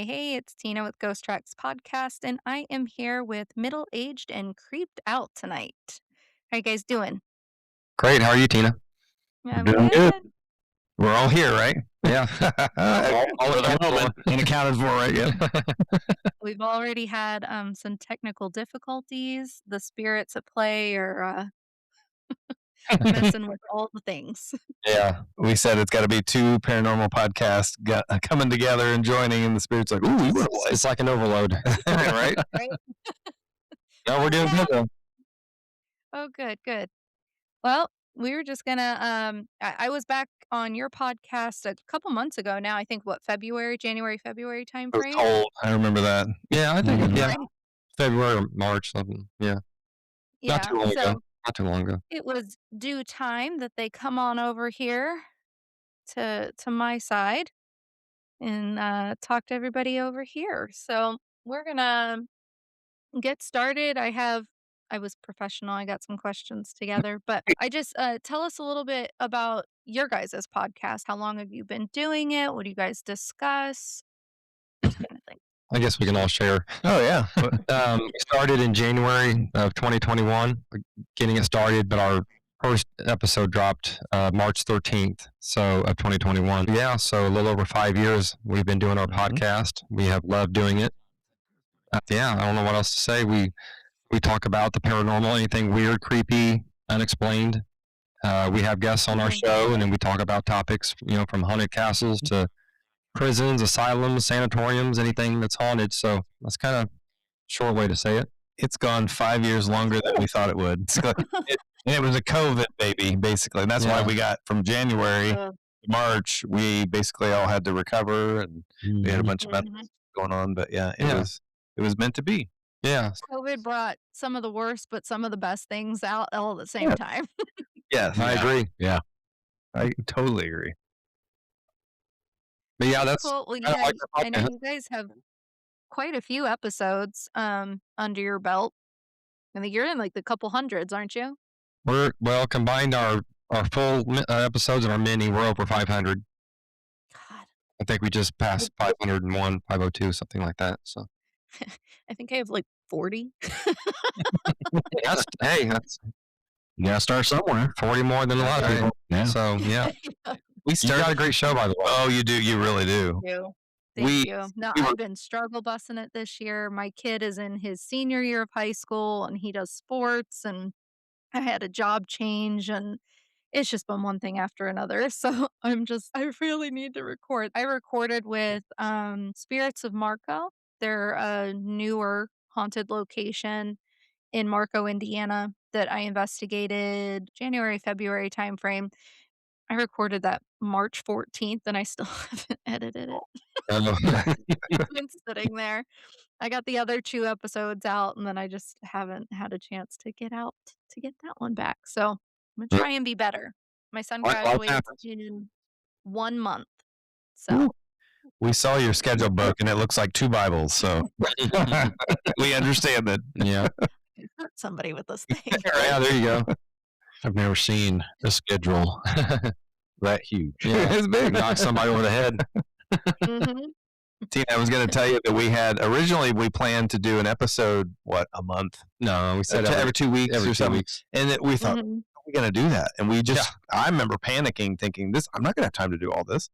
Hey, it's Tina with Ghost Tracks Podcast, and I am here with middle aged and creeped out tonight. How you guys doing? Great. How are you, Tina? I'm Doing good. good. We're all here, right? Yeah. All for the moment and accounted for, right? Yep. We've already had some technical difficulties. The spirits at play are messing with all the things. Yeah. We said it's got to be two paranormal podcasts coming together and joining, and the spirit's like, ooh, we want to It's like an overload. right? Right? No, we're doing good, Yeah. though. Oh, good, good. Well, we were just gonna I was back on your podcast a couple months ago now. I think what, January, February time I was frame? told. I remember that. Yeah, I think, Mhm. yeah, Right. February or March, something. Yeah. Not too Yeah. long ago. So Not too long ago. it was due time that they come on over here to my side and talk to everybody over here. So we're gonna get started. I was professional. I got some questions together, but I just tell us a little bit about your guys' podcast. How long have you been doing it? What do you guys discuss? Those kind of things. I guess we can all share. Oh, yeah. We started in January of 2021, getting it started, but our first episode dropped March 13th, so of 2021. Yeah, so a little over 5 years we've been doing our Mhm. podcast. We have loved doing it. Yeah, I don't know what else to say. We talk about the paranormal, anything weird, creepy, unexplained. We have guests on our Mhm. show, and then we talk about topics, from haunted castles to prisons, asylums, sanatoriums, anything that's haunted. So that's kind of short way to say it. It's gone 5 years longer than we thought it would. And it was a COVID baby, basically. And that's why Yeah. we got from January Uh, to March, we basically all had to recover, and we had a bunch of medical mhm. going on. But yeah, Yeah. it was meant to be. Yeah. COVID brought some of the worst, but some of the best things out all at the same Yeah. time. Yes, I agree. yeah, I totally agree. But yeah, that's Cool. Well, kind of yeah, like our I know podcast. you guys have quite a few episodes under your belt. I think you're in like the couple hundreds, aren't you? Well, combined our full episodes and our mini, we're over 500. God. I think we just passed 501, 502, something like that. So I think I have like 40. that's You gotta start somewhere. 40 more than a lot of Right. people. Yeah. So yeah, We you got a started. great show, by the way. Oh, you do. You really do. You. Thank We you. No, we were I've been struggle busting it this year. My kid is in his senior year of high school and he does sports and I had a job change and it's just been one thing after another. So I really need to record. I recorded with Spirits of Marco. They're a newer haunted location in Marco, Indiana that I investigated January, February timeframe. I recorded that March 14th and I still haven't edited it. Uh, It's been sitting there. I got the other 2 episodes out, and then I just haven't had a chance to get that one back, so I'm gonna try and be better. My son life graduates happens. in 1 month, Woo. so we saw your schedule book, and it looks like 2 Bibles, so we understand that. Yeah. hurt somebody with this thing. Yeah. There you go. I've never seen a schedule that huge. Yeah. It's big. Knock somebody over the head. Mhm. Tina, I was gonna tell you that originally we planned to do an episode, what, a month? No, we said Every 2 weeks every or 2 something, weeks. and that we thought, Mhm. "How are we gonna do that?" And we just I remember panicking thinking, I'm not gonna have time to do all this."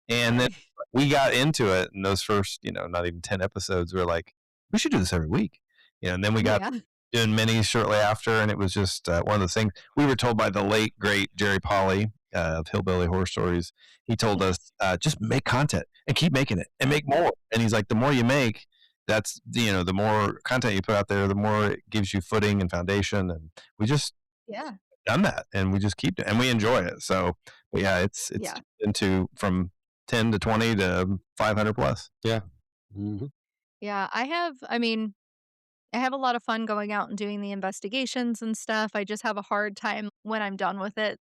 And then Right. we got into it, and those first, not even 10 episodes, we were like, "We should do this every week." And then we got Yeah. doing minis shortly after, and it was just, one of those things we were told by the late, great Jerry Polly, of Hillbilly Horror Stories. He told us, Yes. "Just make content and keep making it and make more." And he's like, "The more you make, that's the more content you put out there, the more it gives you footing and foundation." And we just Yeah. done that, and we just keep it, and we enjoy it. So, but yeah, it's Yeah. into from 10 to 20 to 500 plus. Yeah. Mhm. Yeah, I have a lot of fun going out and doing the investigations and stuff. I just have a hard time when I'm done with it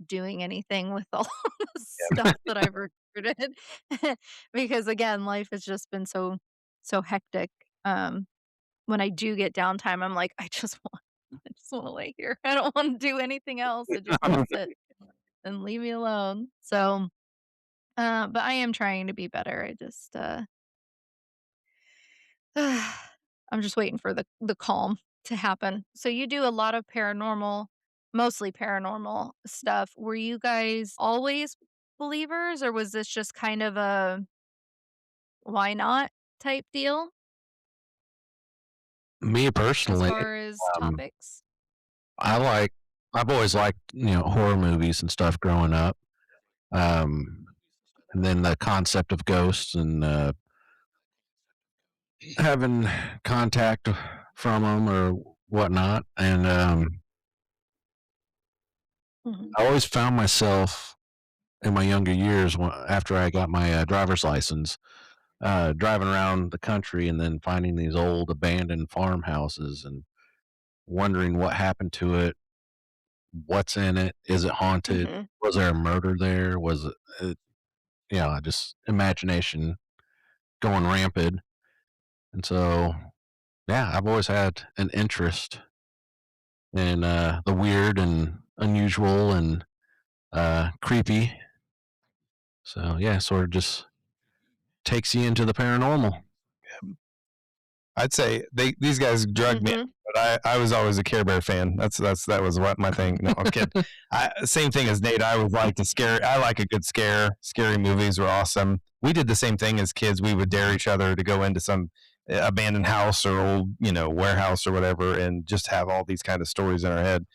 doing anything with all the stuff that I've recruited because again, life has just been so hectic. Um, when I do get downtime, I'm like, I just wanna lay here. I don't wanna do anything else. I just wanna sit and leave me alone. So, but I am trying to be better. I'm just waiting for the calm to happen. So you do a lot of paranormal, mostly paranormal stuff. Were you guys always believers, or was this just kind of a why not type deal Me as personally, far as um, topics? I like I've always liked, horror movies and stuff growing up. Um, and then the concept of ghosts and having contact from them or whatnot. And Mhm. I always found myself in my younger years, after I got my driver's license, driving around the country and then finding these old abandoned farmhouses and wondering what happened to it, what's in it, is it haunted, Mhm. was there a murder there, was it, just imagination going rampant. And so, yeah, I've always had an interest in the weird and unusual and creepy. So, yeah, sort of just takes you into the paranormal. I'd say these guys drug me, Mhm. but I was always a Care Bear fan. That was what my thing. No, I'm kidding. Same thing as Nate. I was like the scare. I like a good scare. Scary movies were awesome. We did the same thing as kids. We would dare each other to go into some abandoned house or old, warehouse or whatever, and just have all these kind of stories in our head.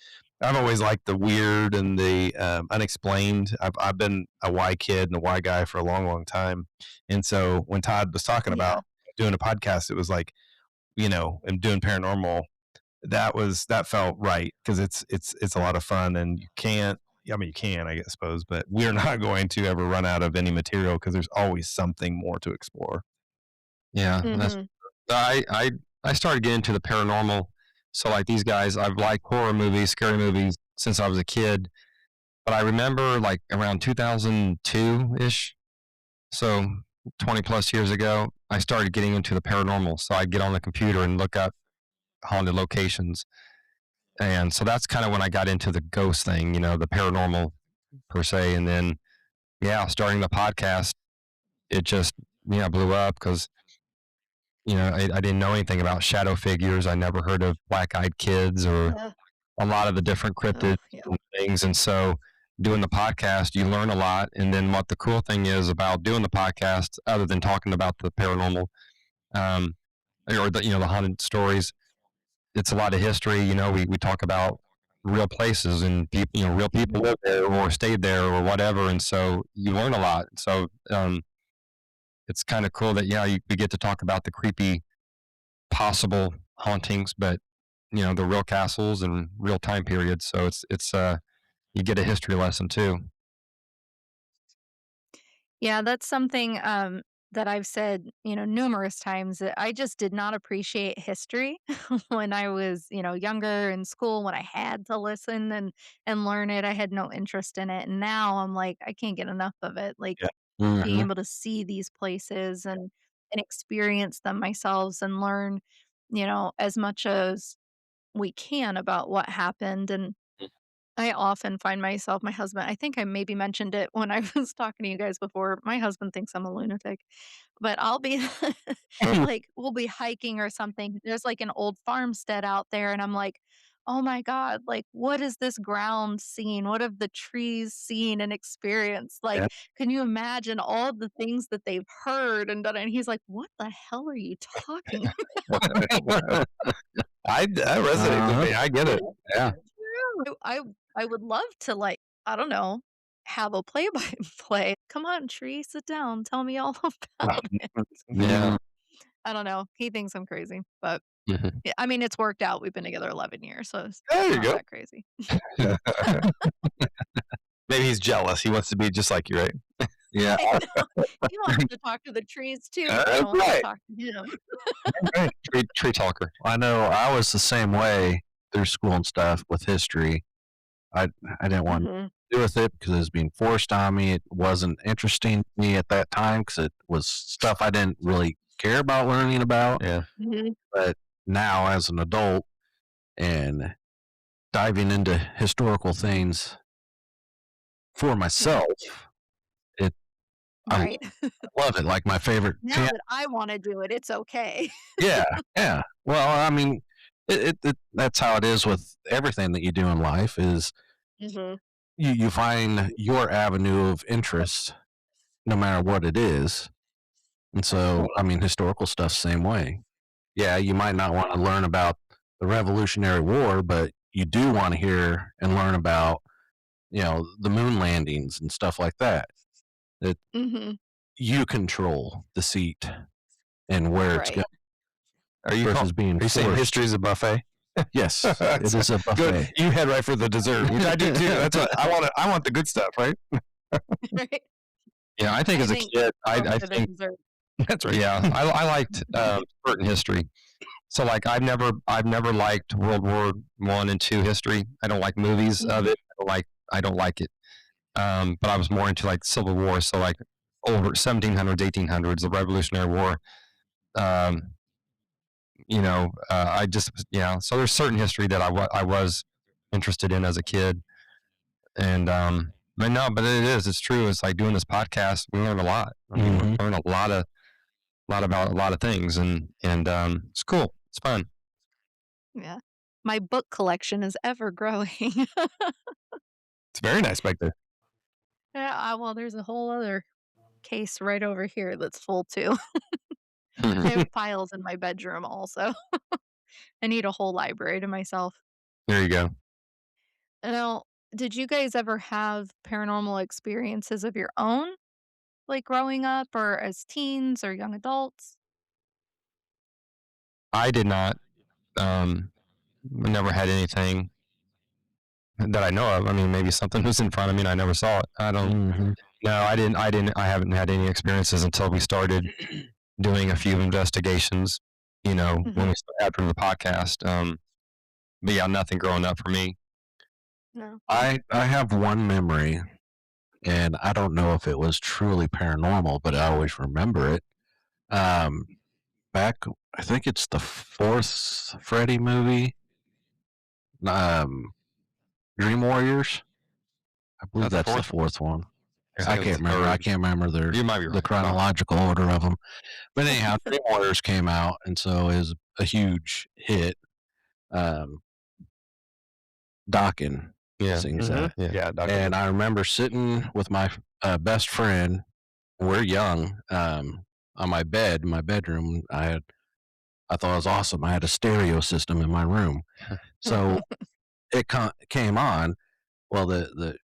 I've always liked the weird and the unexplained. I've been a Y kid and a Y guy for a long, long time, and so when Todd was talking about Yeah. doing a podcast, it was like, and doing paranormal, that felt right because it's a lot of fun, and you can't. I mean, you can, I suppose, but we're not going to ever run out of any material because there's always something more to explore. Yeah, that's Mhm. I started getting into the paranormal. So like these guys, I've liked horror movies, scary movies since I was a kid. But I remember like around 2002 ish, so 20 plus years ago, I started getting into the paranormal. So I'd get on the computer and look up haunted locations. And so that's kind of when I got into the ghost thing, the paranormal per se. And then, yeah, starting the podcast, it just, blew up because, I didn't know anything about shadow figures. I never heard of black eyed kids or Uh, a lot of the different cryptids oh, yeah. and things. And so doing the podcast, you learn a lot. And then what the cool thing is about doing the podcast, other than talking about the paranormal, um, or the haunted stories, it's a lot of history. We talk about real places and people, real people Mhm. live there or stayed there or whatever. And so you learn a lot. So, it's kind of cool that, yeah, we get to talk about the creepy possible hauntings, but the real castles and real time periods. So it's you get a history lesson too. Yeah, that's something, that I've said, numerous times that I just did not appreciate history when I was, younger in school when I had to listen and learn it. I had no interest in it. And now I'm like, I can't get enough of it. Like Yeah. being Hmm. able to see these places and experience them myself and learn, as much as we can about what happened. And I often find myself my husband I think I maybe mentioned it when I was talking to you guys before. My husband thinks I'm a lunatic, but I'll be like, we'll be hiking or something. There's like an old farmstead out there, and I'm like, oh my God, like, what is this ground seen? What have the trees seen and experienced? Like, Yeah. can you imagine all the things that they've heard and done? And he's like, what the hell are you talking I resonate with Uh-huh. me. I get it. Yeah. I would love to, like, I don't know, have a play-by-play. "Come on, tree, sit down, tell me all about it." Yeah. Yeah. I don't know, he thinks I'm crazy, but, Mhm. yeah, I mean, it's worked out, we've been together 11 years, so There it's you not go. that crazy. Maybe he's jealous. He wants to be just like you, right? Yeah. I know, he wants to talk to the trees too, but they That's don't want to right. talk to him. Right. Tree talker. I know I was the same way through school and stuff with history. I I didn't want to Mhm, do with it because it was being forced on me. It wasn't interesting to me at that time because it was stuff I didn't really care about learning about. Yeah. mhm, But now, as an adult and diving into historical things for yeah, myself, it I Right. love it. Like my favorite Now that I want to do it, it's okay. Yeah, yeah. Well, I mean, that's how it is with everything that you do in life. Is Mhm. you find your avenue of interest, no matter what it is. And so, I mean, historical stuff, same way. Yeah, you might not want to learn about the Revolutionary War, but you do want to hear and learn about, the moon landings and stuff like that. That Mhm. you control the seat and where it's Right. going Are you versus being are you saying forced. history is a buffet? Yes, it is a Good. buffet. You head right for the dessert, which I do too. That's what I want. I want the good stuff, right? Right. Yeah, I think I as a think kid, go I for the think dessert. That's right. yeah, I liked certain history. So like I've never liked World War One and Two history. I don't like movies of Mhm. it. I don't like it. But I was more into like Civil War. So like over 1700s, 1800s, the Revolutionary War. Um, I just So there's certain history that I was interested in as a kid, and but no, but it's true. It's like doing this podcast. We learn a lot. I mean, we learn a lot about a lot of things, and it's cool. It's fun. Yeah. My book collection is ever growing. It's very nice back there. Yeah, well, there's a whole other case right over here that's full too. I have piles in my bedroom also. I need a whole library to myself. There you go. Now, did you guys ever have paranormal experiences of your own, like growing up or as teens or young adults? I did not. I never had anything that I know of. I mean, maybe something was in front of me and I never saw it. I don't. Mm-hmm. No, I didn't. I haven't had any experiences until we started doing a few investigations. When Mhm. we started after the podcast. But yeah, nothing growing up for me. No. I have one memory, and I don't know if it was truly paranormal, but I always remember it. Um, back, I think it's the fourth Freddy movie, um, Dream Warriors. I believe The that's the fourth. fourth one. I I think it was can't the remember. I third. can't remember You might be the right. chronological order of them. But anyhow, Dream Warriors came out, and so it was a huge hit. Um, Dokken Yeah. sings that. Yeah. Yeah, Dr. And I remember sitting with my best friend. We're young. On my bed, in my bedroom, I thought it was awesome. I had a stereo system in my room, so it came on. Well, the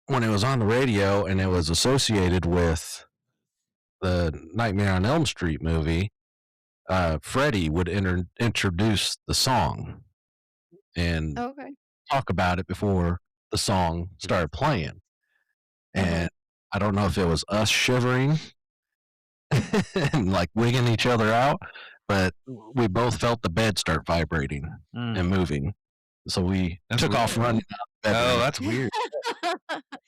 when it was on the radio and it was associated with the Nightmare on Elm Street movie, Freddie would introduce the song and Okay. talk about it before the song started playing. Mhm. And I don't know if it was us shivering and like wigging each other out, but we both felt the bed start vibrating and moving. So we took off running out of the bedroom. Oh, that's weird.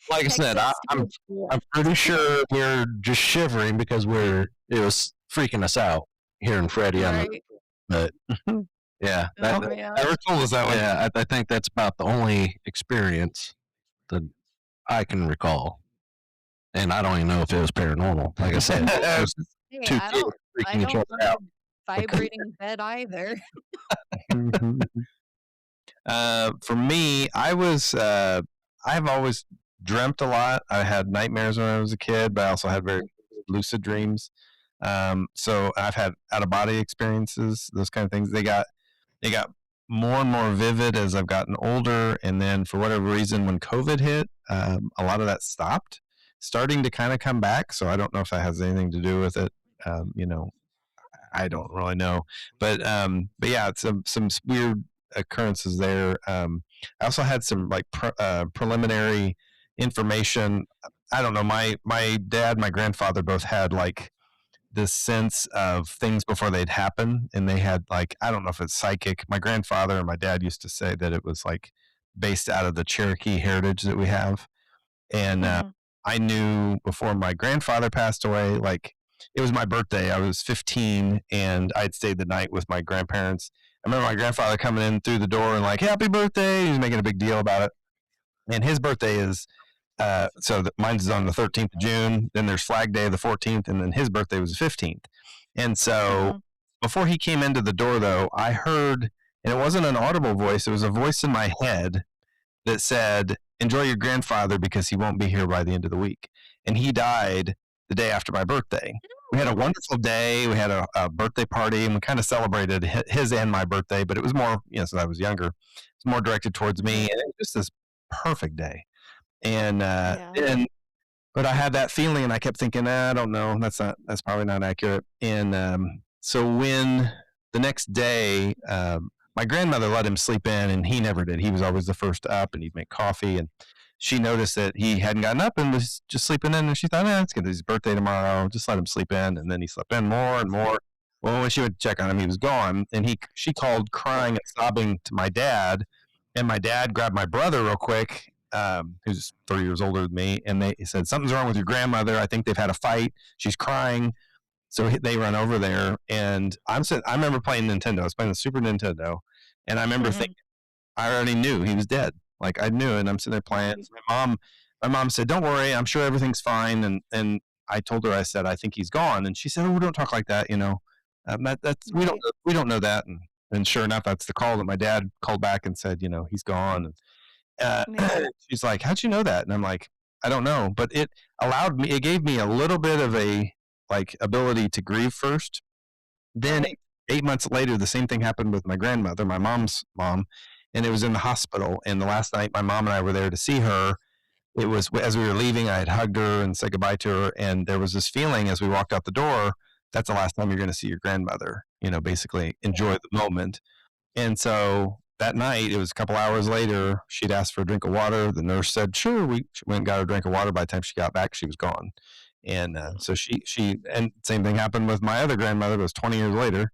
Like I said, Exit I'm stage left. pretty sure we're just shivering because it was freaking us out hearing Freddie on the, Right. but yeah, Oh, man. Never told us that one. yeah, I think that's about the only experience that I can recall. And I don't even know if it was paranormal. Like I said, it was Hey, two I kids don't freaking each other want out. a vibrating bed either. For me, I've always dreamt a lot. I had nightmares when I was a kid, but I also had very lucid dreams. So I've had out of body experiences, those kind of things. They got more and more vivid as I've gotten older, and then for whatever reason, when COVID hit, a lot of that stopped, starting to kind of come back. So I don't know if that has anything to do with it. I don't really know, but yeah, it's some weird occurrences there. I also had some like preliminary information. I don't know. My dad, my grandfather both had like this sense of things before they'd happen, and they had like I don't know if it's psychic. My grandfather and my dad used to say that it was like based out of the Cherokee heritage that we have, and Mhm. I knew before my grandfather passed away, like it was my birthday. I was 15 and I'd stayed the night with my grandparents. I remember my grandfather coming in through the door and like, happy birthday. He was making a big deal about it. And his birthday is So mine's on the 13th of June. Then there's Flag Day, the 14th, and then his birthday was the 15th. And so Oh, before he came into the door, though, I heard, and it wasn't an audible voice, it was a voice in my head that said, "Enjoy your grandfather because he won't be here by the end of the week." And he died the day after my birthday. We had a wonderful day. We had a birthday party, and we kind of celebrated his and my birthday, but it was more, since I was younger, it's more directed towards me. And it was just this perfect day. And yeah. but I had that feeling, and I kept thinking, I don't know, that's probably not accurate. And so when the next day, my grandmother let him sleep in, and he never did. He was always the first up, and he'd make coffee. And she noticed that he hadn't gotten up and was just sleeping in, and she thought, it's his birthday tomorrow. Just let him sleep in. And then he slept in more and more. Well, when she would check on him, he was gone. And she called crying and sobbing to my dad, and my dad grabbed my brother real quick, who's 30 years older than me, and he said, "Something's wrong with your grandmother. I think they've had a fight. She's crying." So they run over there, and I remember playing Nintendo. I was playing the Super Nintendo, and I remember thinking, I already knew he was dead. Like, I knew, and I'm sitting there playing. So my mom said, "Don't worry, I'm sure everything's fine." And I told her, I said, "I think he's gone." And she said, "Oh, don't talk like that. That's we don't know that." And sure enough, that's the call that my dad called back and said, "He's gone." And Yeah. she's like, "How'd you know that?" And I'm like, "I don't know," but it gave me a little bit of a ability to grieve first. Then Right. 8 months later, the same thing happened with my grandmother, my mom's mom, and it was in the hospital. And the last night my mom and I were there to see her, it was as we were leaving, I had hugged her and said goodbye to her, and there was this feeling as we walked out the door, that's the last time you're going to see your grandmother. Basically enjoy Yeah. the moment. And so that night, it was a couple hours later, she'd asked for a drink of water. The nurse said, "Sure." She went and got her a drink of water. By the time she got back, she was gone. And so and same thing happened with my other grandmother. It was 20 years later,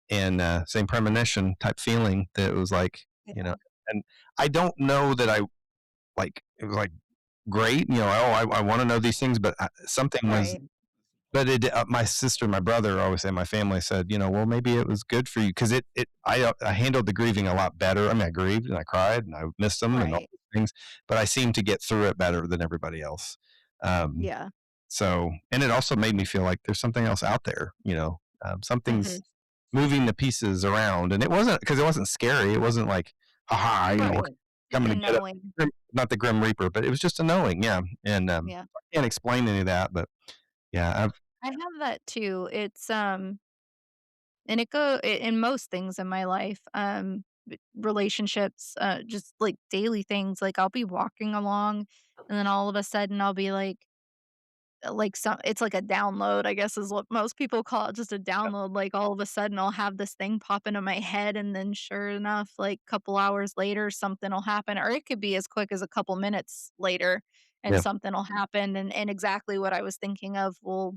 and same premonition type feeling that it was like, Yeah. and I don't know that it was like great, I want to know these things, but something was, Right. but my sister, my brother, always, and my family said, well, maybe it was good for you because I handled the grieving a lot better. I mean, I grieved and I cried and I missed them and all Right. those things, but I seemed to get through it better than everybody else. Um, Yeah. so, and it also made me feel like there's something else out there. Something's Mhm. moving the pieces around, and it wasn't scary. It wasn't like, haha, we're Right. Just coming a to get it. knowing. Not the Grim Reaper, but it was just a knowing, yeah. And Yeah. I can't explain any of that, but yeah, I have that too. It's and in most things in my life, relationships, just like daily things. Like I'll be walking along, and then all of a sudden I'll be like some it's like a download, I guess is what most people call it, just a download. Like all of a sudden I'll have this thing pop into my head, and then sure enough, like a couple hours later, something will happen, or it could be as quick as a couple minutes later, and yeah, something will happen, and exactly what I was thinking of will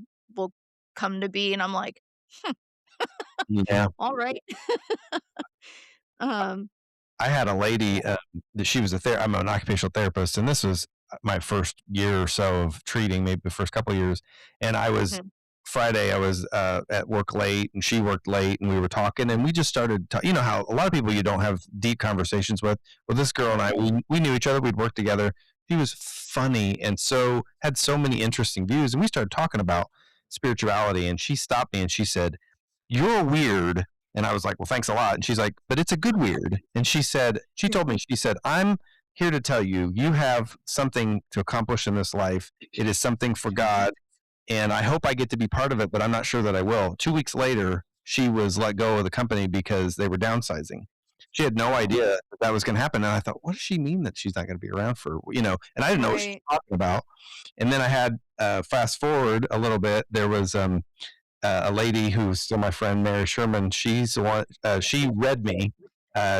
come to be, and I'm like, yeah. all right. um, I had a yeah. lady that she was I'm an occupational therapist, and this was my first year or so of treating, maybe the first couple of years. And Mhm. Friday, I was at work late, and she worked late, and we were talking, and we just started. You know how a lot of people you don't have deep conversations with. Well, this girl and I, Right. we knew each other. We'd worked together. She was funny and had so many interesting views, and we started talking about spirituality. And she stopped me and she said, "You're weird." And I was like, "Well, thanks a lot." And she's like, "But it's a good weird." And she told me, she said, "I'm here to tell you, you have something to accomplish in this life. It is something for God. And I hope I get to be part of it, but I'm not sure that I will." 2 weeks later, she was let go of the company because they were downsizing. She had no Oh, idea that was going to happen. And I thought, what does she mean that she's not going to be around for, and I didn't know what she right. was talking about. And then I had, fast forward a little bit, there was, a lady who's still my friend, Mary Sherman. She's the one. She read me.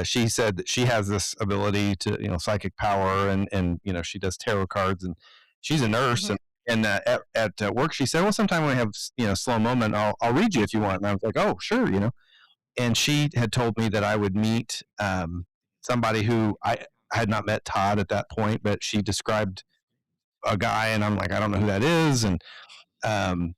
She said that she has this ability to, psychic power, and she does tarot cards, and she's a nurse. Mhm. And at work, she said, "Well, sometime when we have slow moment, I'll read you if you want." And I was like, "Oh, sure." And she had told me that I would meet somebody who I had not met Todd at that point, but she described a guy, and I'm like, I don't know who that is, and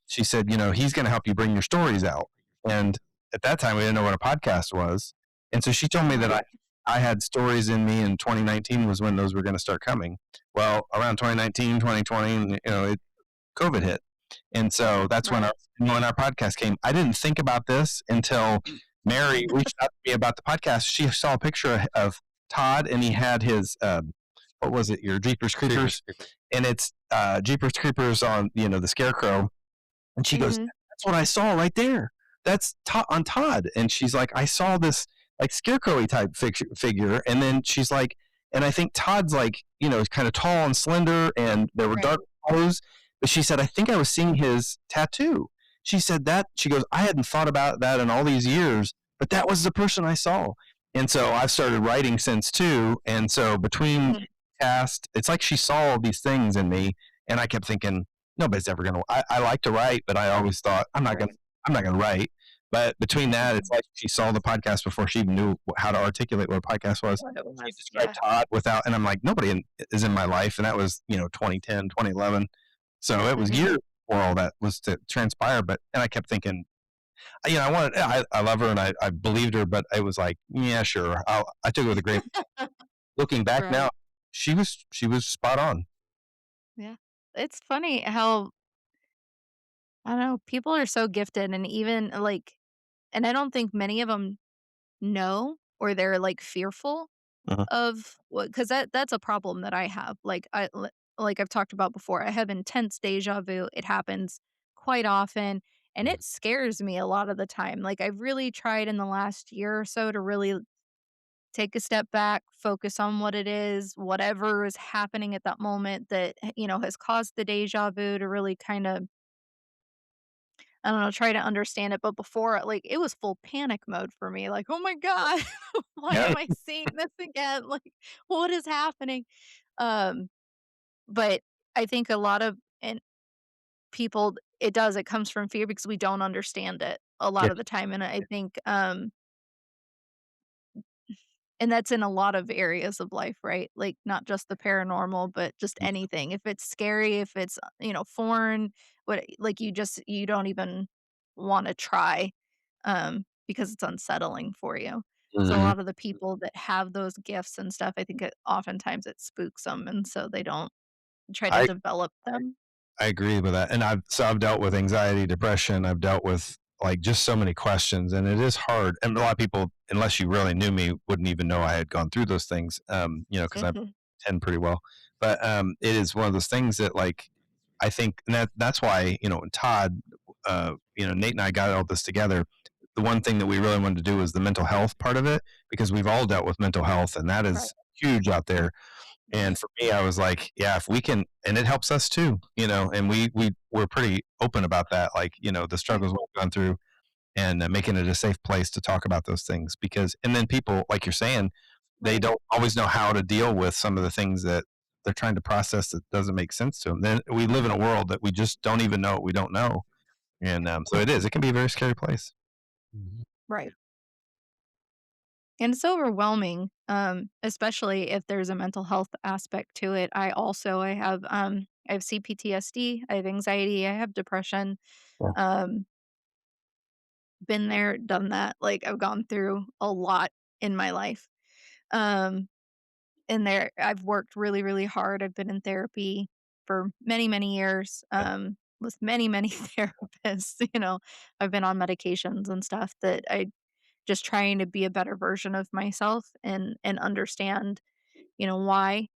she said, he's going to help you bring your stories out. And at that time, we didn't know what a podcast was. And so she told me that Right. I had stories in me, and 2019 was when those were going to start coming. Well, around 2019, 2020, COVID hit, and so that's when Right. our podcast came. I didn't think about this until Mary reached out to me about the podcast. She saw a picture of Todd, and he had his what was it? Your Jeepers Creepers, and it's Jeepers Creepers on the Scarecrow, and she goes, Mhm. "That's what I saw right there. That's on Todd." And she's like, "I saw this like scarecrowy type figure." And then she's like, "And I think Todd's like, kind of tall and slender, and there were Right. dark clothes." But she said, "I think I was seeing his tattoo." She said that she goes, "I hadn't thought about that in all these years, but that was the person I saw." And so I've started writing since too. And so between Mhm. cast, it's like she saw all these things in me, and I kept thinking, nobody's ever gonna. I like to write, but I always thought Right. I'm not gonna write. But between that, it's Mhm. like she saw the podcast before she even knew how to articulate what a podcast was. What it She was, described yeah. Todd without, and I'm like, nobody is in my life, and that was 2010, 2011. So it was Mhm. years before all that was to transpire. But and I kept thinking, I love her, and I believed her, but I was like, yeah, sure. I took it with a grain. Looking back now, Right. she was spot on. Yeah. It's funny how, I don't know, people are so gifted and even, like, and I don't think many of them know, or they're, like, fearful Uh-huh. of what, because that's a problem that I have. Like I've talked about before, I have intense deja vu. It happens quite often, and Mhm. it scares me a lot of the time. Like, I've really tried in the last year or so to really take a step back, focus on what it is, whatever is happening at that moment that, has caused the deja vu, to really kind of, I don't know, try to understand it. But before, like, it was full panic mode for me. Like, oh my God, why Yeah, am I seeing this again? Like, what is happening? Um, but I think a lot of and people, it comes from fear because we don't understand it a yeah, lot of the time. And I think and that's in a lot of areas of life, right? Like, not just the paranormal, but just anything. If it's scary, if it's, foreign, what, like, you don't even wanna try, because it's unsettling for you. So a Mhm. lot of the people that have those gifts and stuff, I think oftentimes it spooks them, and so they don't try to I develop them. I agree with that. And I've dealt with anxiety, depression. I've dealt with like just so many questions, and it is hard. And a lot of people, unless you really knew me, wouldn't even know I had gone through those things. Because I Mhm. tend pretty well. But it is one of those things that like I think, and that's why Todd, Nate and I got all this together. The one thing that we really wanted to do was the mental health part of it because we've all dealt with mental health, and that Right. is huge out there. And for me, I was like, yeah, if we can, and it helps us too, and we're pretty open about that, like, the Right. struggles we've gone through, and making it a safe place to talk about those things because, and then people, like you're saying, they Right. don't always know how to deal with some of the things that they're trying to process that doesn't make sense to them. Then we live in a world that we just don't even know what we don't know. And so it can be a very scary place. Mhm. Right. And it's overwhelming, especially if there's a mental health aspect to it. I have CPTSD, I have anxiety, I have depression. Yeah. Um, been there, done that. Like, I've gone through a lot in my life. Um, and there I've worked really, really hard. I've been in therapy for many, many years, with many, many therapists. I've been on medications and stuff that I just trying to be a better version of myself and understand, why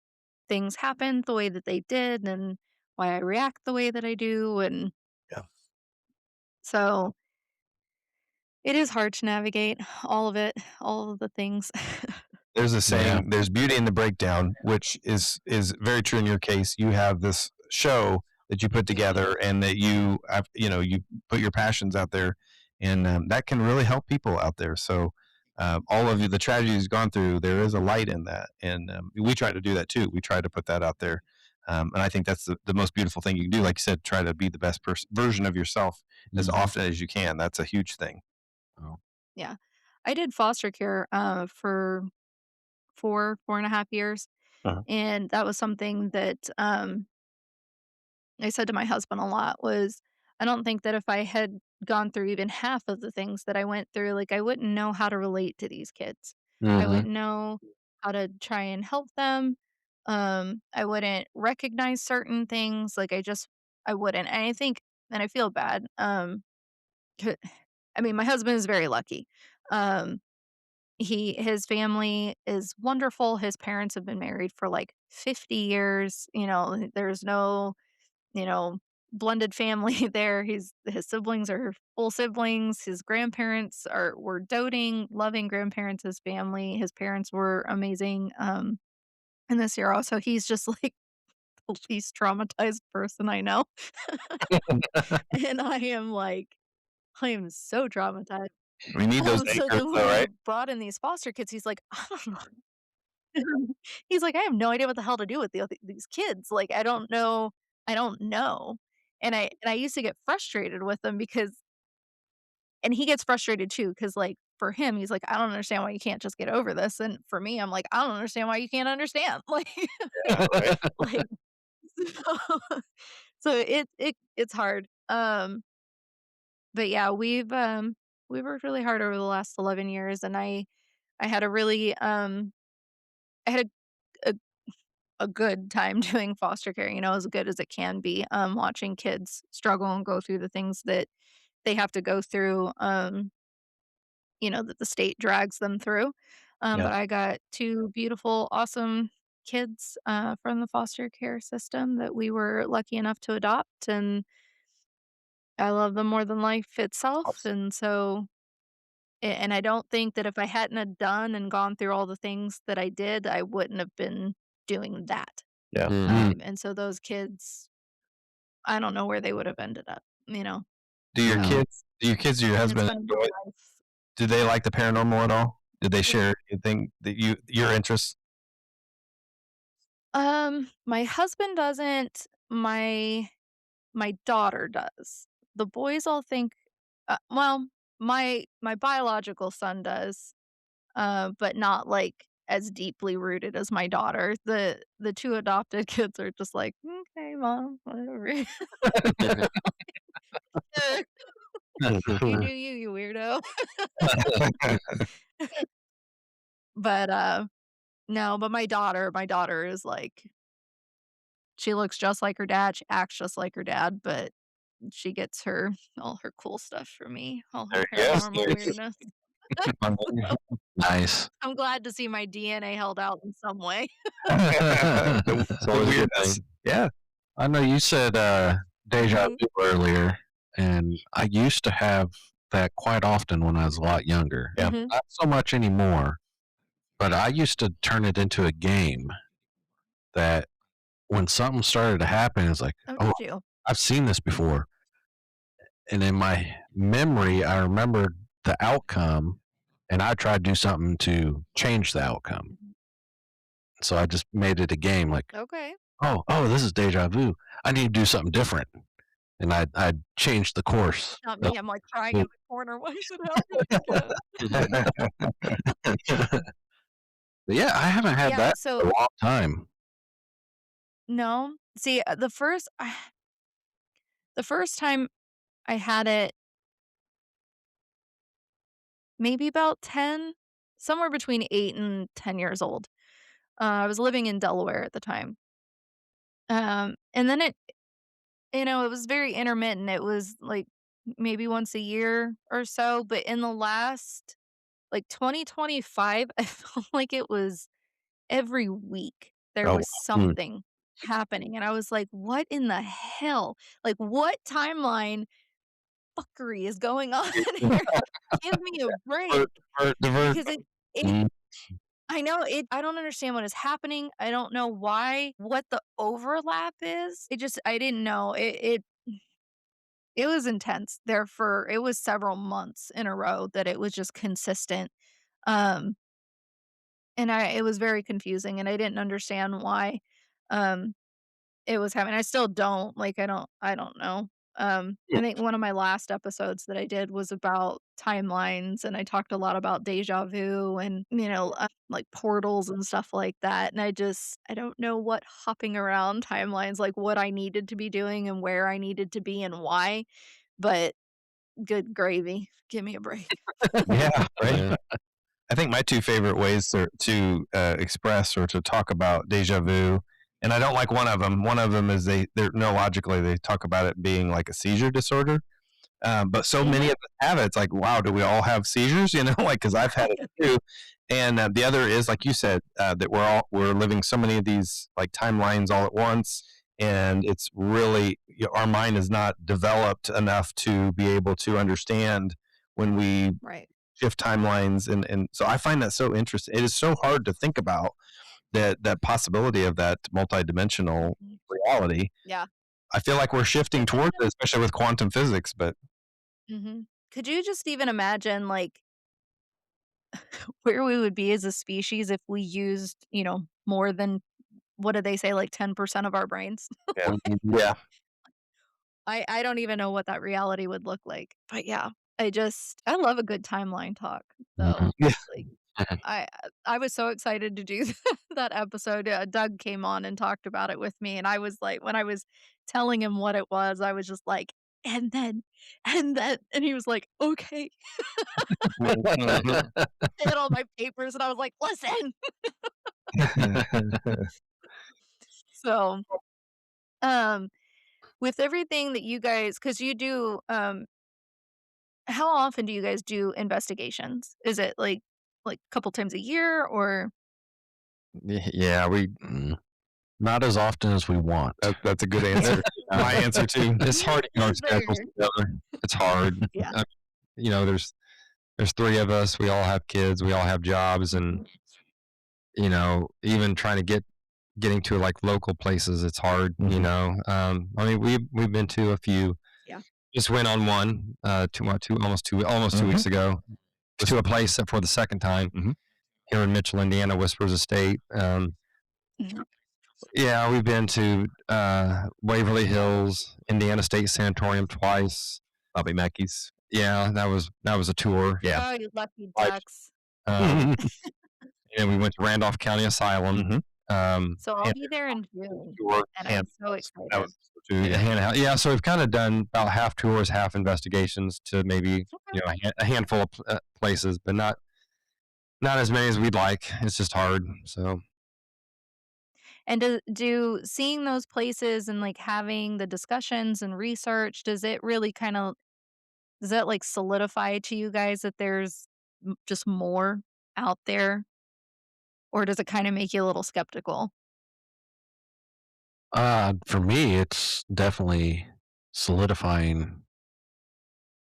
things happened the way that they did and why I react the way that I do. And Yeah. so it is hard to navigate all of it, all of the things. There's a Yeah. saying, there's beauty in the breakdown, which is very true in your case. You have this show that you put together and that you put your passions out there, and that can really help people out there. So all of the tragedies you've gone through, there is a light in that, and we try to do that too. We try to put that out there, and I think that's the most beautiful thing you can do. Like you said, try to be the best version of yourself as Mhm. often as you can. That's a huge thing. Oh. Yeah. I did foster care, for 4.5 years, Uh-huh. and that was something that, I said to my husband a lot was, I don't think that if I had gone through even half of the things that I went through, like, I wouldn't know how to relate to these kids. I Mm-hmm. wouldn't know how to try and help them. I wouldn't recognize certain things. Like I wouldn't. And I think, and I feel bad. 'Ca- I mean, my husband is very lucky. Um, his family is wonderful. His parents have been married for like 50 years. There's no, you know, blended family there. His siblings are full siblings. His grandparents were doting, loving grandparents, his family. His parents were amazing. In this year also, he's just like the least traumatized person I know. And I am so traumatized. We need those So anchors, then when though, we right? brought in these foster kids, he's like, I don't know. He's like, I have no idea what the hell to do with these kids. Like, I don't know. I don't know. And I used to get frustrated with them and he gets frustrated too because like for him, he's like, I don't understand why you can't just get over this. And for me, I'm like, I don't understand why you can't understand. Like, Yeah, right. like so, it's hard. But yeah, we've worked really hard over the last 11 years, and I had a really I had a a good time doing foster care, as good as it can be, watching kids struggle and go through the things that they have to go through, that the state drags them through. Yeah. But I got 2 beautiful, awesome kids, from the foster care system that we were lucky enough to adopt, and I love them more than life itself, Awesome. and so and I don't think that if I hadn't have done and gone through all the things that I did, I wouldn't have been doing that. Yeah. Mm-hmm. And so those kids, I don't know where they would have ended up, you know? Do your Yeah. kids, do your kids, or your It's husband been enjoy? my life. Do they like the paranormal at all? Did they It share anything that your interests? My husband doesn't, my daughter does. The boys all think, well, my biological son does, but not, like, as deeply rooted as my daughter. The 2 adopted kids are just like, "Okay, mom, whatever." You do you, you weirdo. But, no, but my daughter is like she looks just like her dad, she acts just like her dad, but she gets all her cool stuff from me, all her Yes. paranormal weirdness. Nice. I'm glad to see my DNA held out in some way. The It's always a good weirdness. thing. Yeah. I know you said deja Mhm, vu earlier, and I used to have that quite often when I was a lot younger. Yeah. mhm. Not so much anymore, but I used to turn it into a game that when something started to happen, it's like, Oh, oh, did you? I've seen this before. And in my memory, I remembered the outcome, and I tried to do something to change the outcome. So I just made it a game like, Okay. oh, this is deja vu. I need to do something different. And I changed the course. Not of me, I'm, like, crying in the the corner, "Why is it happening again?" But yeah, I haven't had Yeah, that so in a long time. no. See, the first time I had it, maybe about 10, somewhere between 8 and 10 years old. I was living in Delaware at the time. And then it was very intermittent. It was, like, maybe once a year or so, but in the last, like, 2025, I felt like it was every week there Oh, was Mm. something happening, and I was like, "What in the hell? Like, what timeline fuckery is going on here? Give me a break." divert. Because it Mm. I know I don't understand what is happening. I don't know what the overlap is. I didn't know. It was intense there it was several months in a row that it was just consistent. Um, and it was very confusing and I didn't understand why. Um, It was happening. I still don't, like, I don't know. I think one of my last episodes that I did was about timelines, and I talked a lot about deja vu and, like, portals and stuff like that, and I don't know what hopping around timelines, like, what I needed to be doing and where I needed to be and why, but good gravy. Give me a break. Yeah, right. Yeah. I think my two favorite ways to express or to talk about deja vu, and I don't like one of them. One of them is they're neurologically they talk about it being like a seizure disorder. But so many of us have it. It's like, wow, do we all have seizures? You know, like because I've had it too. And the other is, like you said, that we're living so many of these like timelines all at once, and it's really our mind is not developed enough to be able to understand when we Right. shift timelines, and so I find that so interesting. It is so hard to think about that possibility of that multidimensional reality. Yeah. I feel like we're shifting towards it, especially with quantum physics, but Could you just even imagine, like, where we would be as a species if we used, more than what do they say, like 10% of our brains? yeah, yeah. I don't even know what that reality would look like. But yeah, I love a good timeline talk though. Mhm. Yeah. Like I I was so excited to do that episode. Doug came on and talked about it with me, and I was like, when I was telling him what it was, I was just like, and then, and he was like, okay. Mhm. I had all my papers, and I was like, listen. So, um, with everything that you guys, because you do, how often do you guys do investigations? Is it like a couple times a year or Yeah, we Mm. Not as often as we want. That's a good answer. My answer too. it's hard to get our Is there? schedules together. It's hard. Yeah. There's three of us. We all have kids. We all have jobs, and even trying to getting to like local places, it's hard. I mean, we've been to a few. Yeah. Just went on one almost 2 weeks ago to a place for the second time here in Mitchell, Indiana, Whispers Estate. Mhm. Yeah, we've been to Waverly Hills, Indiana State Sanatorium twice. Bobby Mackey's. Yeah, that was a tour. Yeah. Oh, you lucky Like, ducks. Um, and we went to Randolph County Asylum. So I'll be there in June, Tour, and I'm so excited. That was yeah, so we've kind of done about half tours, half investigations to maybe a handful of places, but not as many as we'd like. It's just hard. So And do seeing those places and like having the discussions and research, does it really does that like solidify to you guys that there's just more out there, or does it kind of make you a little skeptical? For me, it's definitely solidifying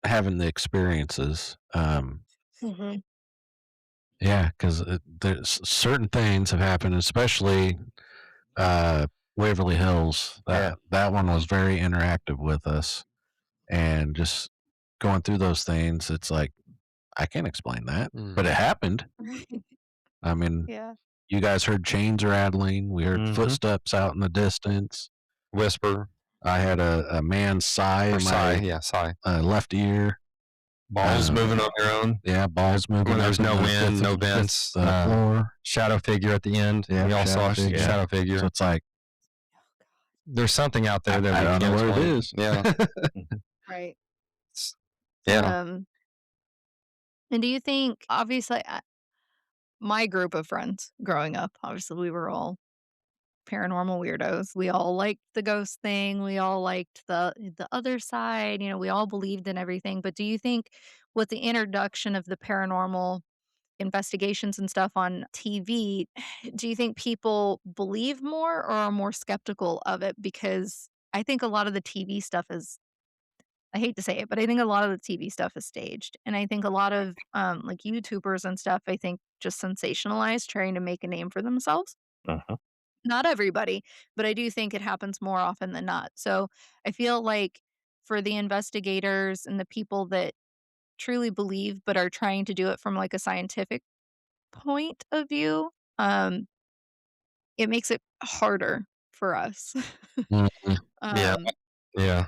having the experiences. Mhm. Yeah, because there's certain things have happened, especially Waverly Hills. That one was very interactive with us, and just going through those things, it's like I can't explain that, but it happened. I mean, Yeah. you guys heard chains rattling. We heard footsteps out in the distance. whisper, I had a man sigh in my sigh. left ear. Balls moving on their own. Yeah, balls moving. When there's up no in the wind, fifth- no fifth, vents, floor. shadow figure at the end. Yeah, we all saw shadow a figure. shadow figure. So it's like There's something out there that I we don't know can't where it explain. is. Yeah, Right. yeah. And do you think, obviously, my group of friends growing up, obviously, we were all paranormal weirdos. We all liked the ghost thing. We all liked the other side. We all believed in everything. But do you think with the introduction of the paranormal investigations and stuff on TV, do you think people believe more or are more skeptical of it? Because I think a lot of the TV stuff is, I hate to say it, but I think a lot of the TV stuff is staged. And I think a lot of like YouTubers and stuff, I think just sensationalize trying to make a name for themselves. Uh-huh. Not everybody, but I do think it happens more often than not. So I feel like for the investigators and the people that truly believe but are trying to do it from like a scientific point of view, it makes it harder for us. Mhm. Yeah. um, Yeah.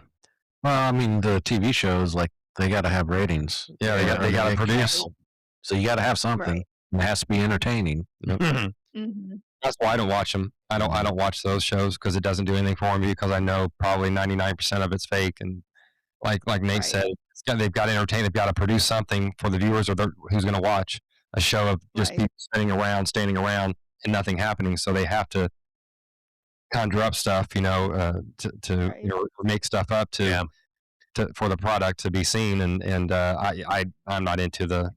Well, I mean, the TV shows like they got to have ratings. Yeah, they got to produce. So you got to have something. Right. It has to be entertaining. mhm. That's why I don't watch them. I don't watch those shows because it doesn't do anything for me because I know probably 99% of it's fake. And like Nate Right. said, they've got to entertain. They've got to produce something for the viewers or who's going to watch. a show of just Right. people standing around, and nothing happening. So they have to conjure up stuff, to Right. make stuff up Yeah. for the product to be seen. And I'm not into the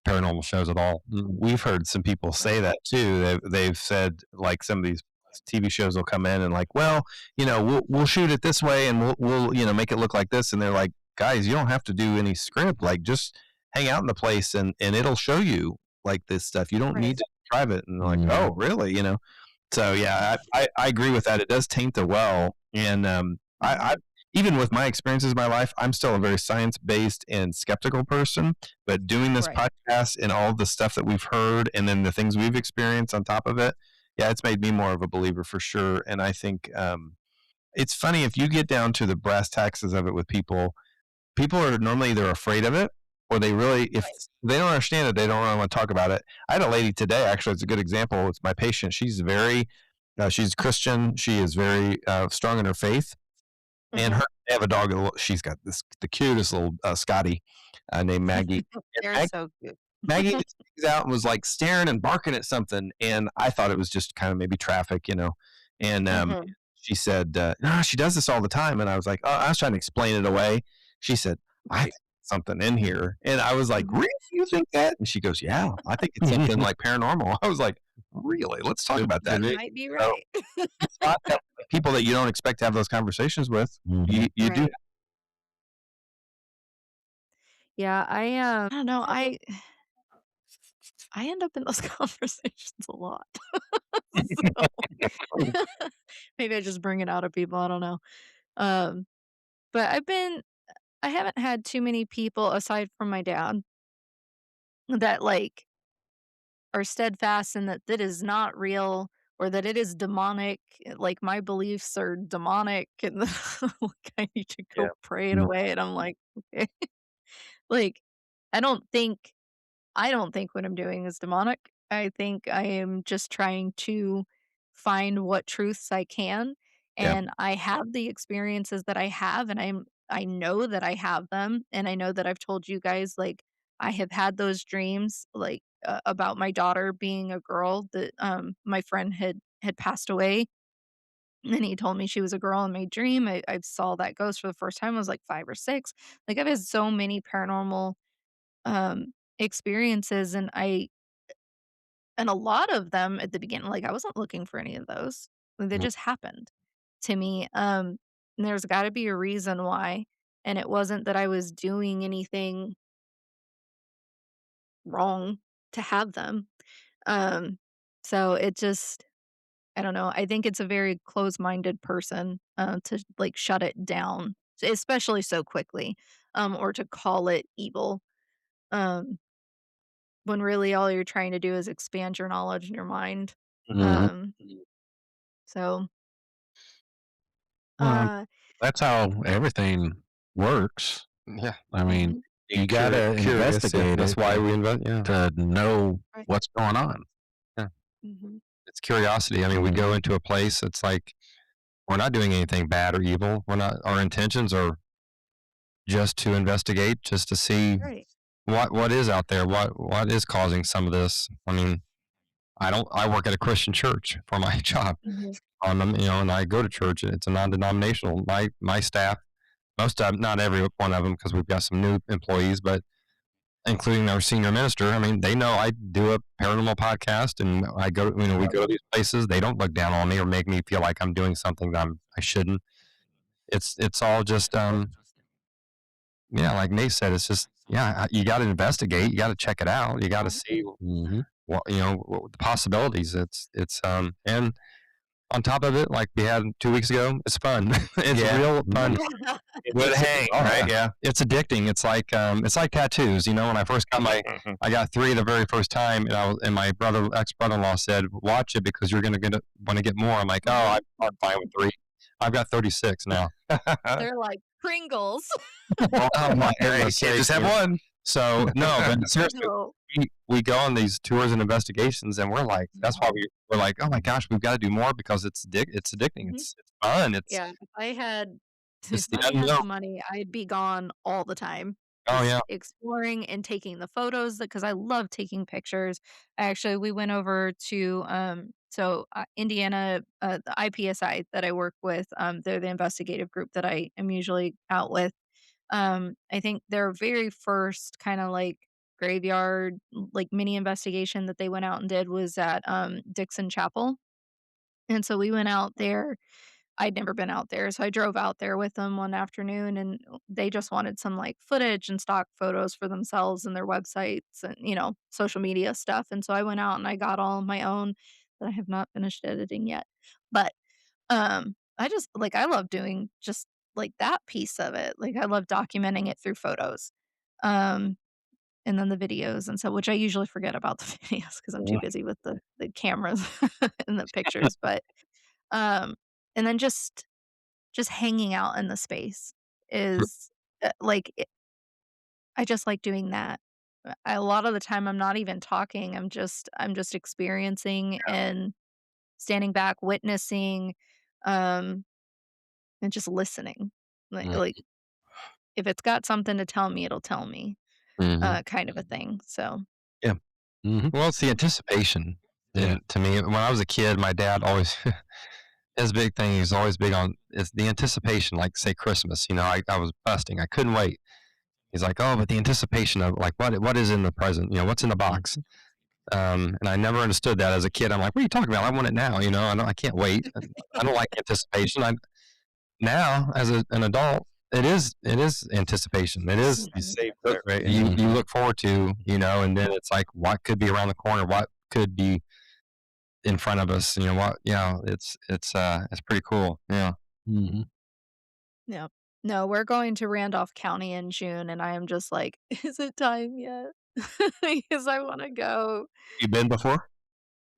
paranormal shows at all. We've heard some people say that too. They've said like some of these TV shows will come in and like, well, we'll shoot it this way and we'll make it look like this, and they're like, guys, you don't have to do any script. Like, just hang out in the place and it'll show you like this stuff. You don't Right. need to drive it. And they're like, Mhm. oh, really? So yeah, I agree with that. It does taint the well, and I even with my experiences in my life, I'm still a very science based and skeptical person. But doing this Right. podcast and all the stuff that we've heard, and then the things we've experienced on top of it, yeah, it's made me more of a believer for sure. And I think it's funny if you get down to the brass taxes of it with people. People are normally either afraid of it, or they really, if Right. they don't understand it, they don't really want to talk about it. I had a lady today, actually, it's a good example. It's my patient. She's Christian. She is very strong in her faith. And Mhm. they have a dog. She's got the cutest little Scotty named Maggie. And They're so cute. Maggie just sneaks out and was like staring and barking at something, and I thought it was just kind of maybe traffic. And Mhm. she said, "No, she does this all the time." And I was like, "Oh," I was trying to explain it away. She said, "I Right. think something in here," and I was like, Mhm. "Really? You think that?" And she goes, "Yeah, I think it's something like paranormal." I was like, "Really? Let's talk about that." You might be So right. it's not that people that you don't expect to have those conversations with, Mhm. you do. Right. Yeah, I don't know, I end up in those conversations a lot. So, maybe I just bring it out of people, I don't know. Um, but I haven't had too many people aside from my dad that, like, are steadfast in that that is not real or that it is demonic, like, my beliefs are demonic and like, I need to Yeah. go pray it Mhm. away, and I'm like, "Okay." Like, I don't think I don't think what I'm doing is demonic. I think I am just trying to find what truths I can, Yeah. and I have the experiences that I have, and I know that I have them, and I know that I've told you guys, like, I have had those dreams, like, about my daughter being a girl that, my friend had passed away, and he told me she was a girl in my dream. I saw that ghost for the first time, I was, like, 5 or 6. Like, I've had so many paranormal, experiences, and a lot of them at the beginning, like, I wasn't looking for any of those. Like, they Mhm. just happened to me, and there's gotta be a reason why, and it wasn't that I was doing anything wrong to have them. Um, so it just I don't know, I think it's a very close-minded person, to, like, shut it down, especially so quickly, or to call it evil, um, when really all you're trying to do is expand your knowledge in your mind. Mhm. Um, so Well, Uh, that's how everything works. Yeah, I mean, mhm, you gotta curious. Yeah, investigate that's it why we invent. Yeah, to know right, what's going on. yeah. mhm, It's curiosity. I mean, we Mhm. go into a place. It's like we're not doing anything bad or evil. We're not. Our intentions are just to investigate, just to see right, what is out there. What is causing some of this. I mean, I don't. I work at a Christian church for my job. mhm, And I go to church. It's a non-denominational. My staff, most of not every one of them, because we've got some new employees, but including our senior minister. I mean, they know I do a paranormal podcast, and I go. We go to these places. They don't look down on me or make me feel like I'm doing something that I shouldn't. It's all just yeah, like Nate said, it's just yeah. You got to investigate. You got to check it out. You got to see Mhm. what the possibilities. It's and on top of it, like we had 2 weeks ago, it's fun. It's Yeah. real fun. yeah, With a hang, right? Yeah. It's addicting. It's like tattoos. When I first got I got 3 the very first time, and my ex brother in law said, "Watch it because you're gonna want to get more." I'm like, "Oh, mhm, I'm fine with 3. I've got 36 now." they're like Pringles. Oh my Hey, goodness can't just sakes! have one. So no, but I seriously, know, we go on these tours and investigations, and we're like, that's why mhm, we're like, oh my gosh, we've got to do more because it's addicting. mhm, It's fun. yeah, if I had It's if the I had unknown. the money, I'd be gone all the time. Oh just yeah. exploring and taking the photos because I love taking pictures. Actually, we went over to Indiana, the IPSI that I work with. They're the investigative group that I am usually out with. I think their very first kind of like graveyard, like mini investigation that they went out and did was at Dixon Chapel. And so we went out there. I'd never been out there, so I drove out there with them one afternoon, and they just wanted some like footage and stock photos for themselves and their websites and social media stuff. And so I went out and I got all of my own that I have not finished editing yet. But I just like I love doing just like that piece of it. Like I love documenting it through photos. Um and then the videos and so which I usually forget about the videos because I'm too busy with the cameras and the pictures. But um and then just hanging out in the space is I just like doing that. A lot of the time I'm not even talking. I'm just experiencing and standing back, witnessing, um and just listening. Like if it's got something to tell me, it'll tell me, Mm-hmm. kind of a thing. So Yeah. Mm-hmm. Well, it's the anticipation. Yeah. And to me, when I was a kid, my dad always his big thing. He's always big on is the anticipation. Like say Christmas, I was busting. I couldn't wait. He's like, oh, but the anticipation of like what is in the present? What's in the box? And I never understood that as a kid. I'm like, what are you talking about? I want it now. I can't wait. I don't like anticipation. Now as an adult, it is anticipation. It is You save it, right? you look forward to, and then it's like what could be around the corner, what could be in front of us, what, it's pretty cool. Yeah. Mm-hmm. yeah. No, we're going to Randolph County in June, and I am just like, is it time yet? Because I want to go. You been before?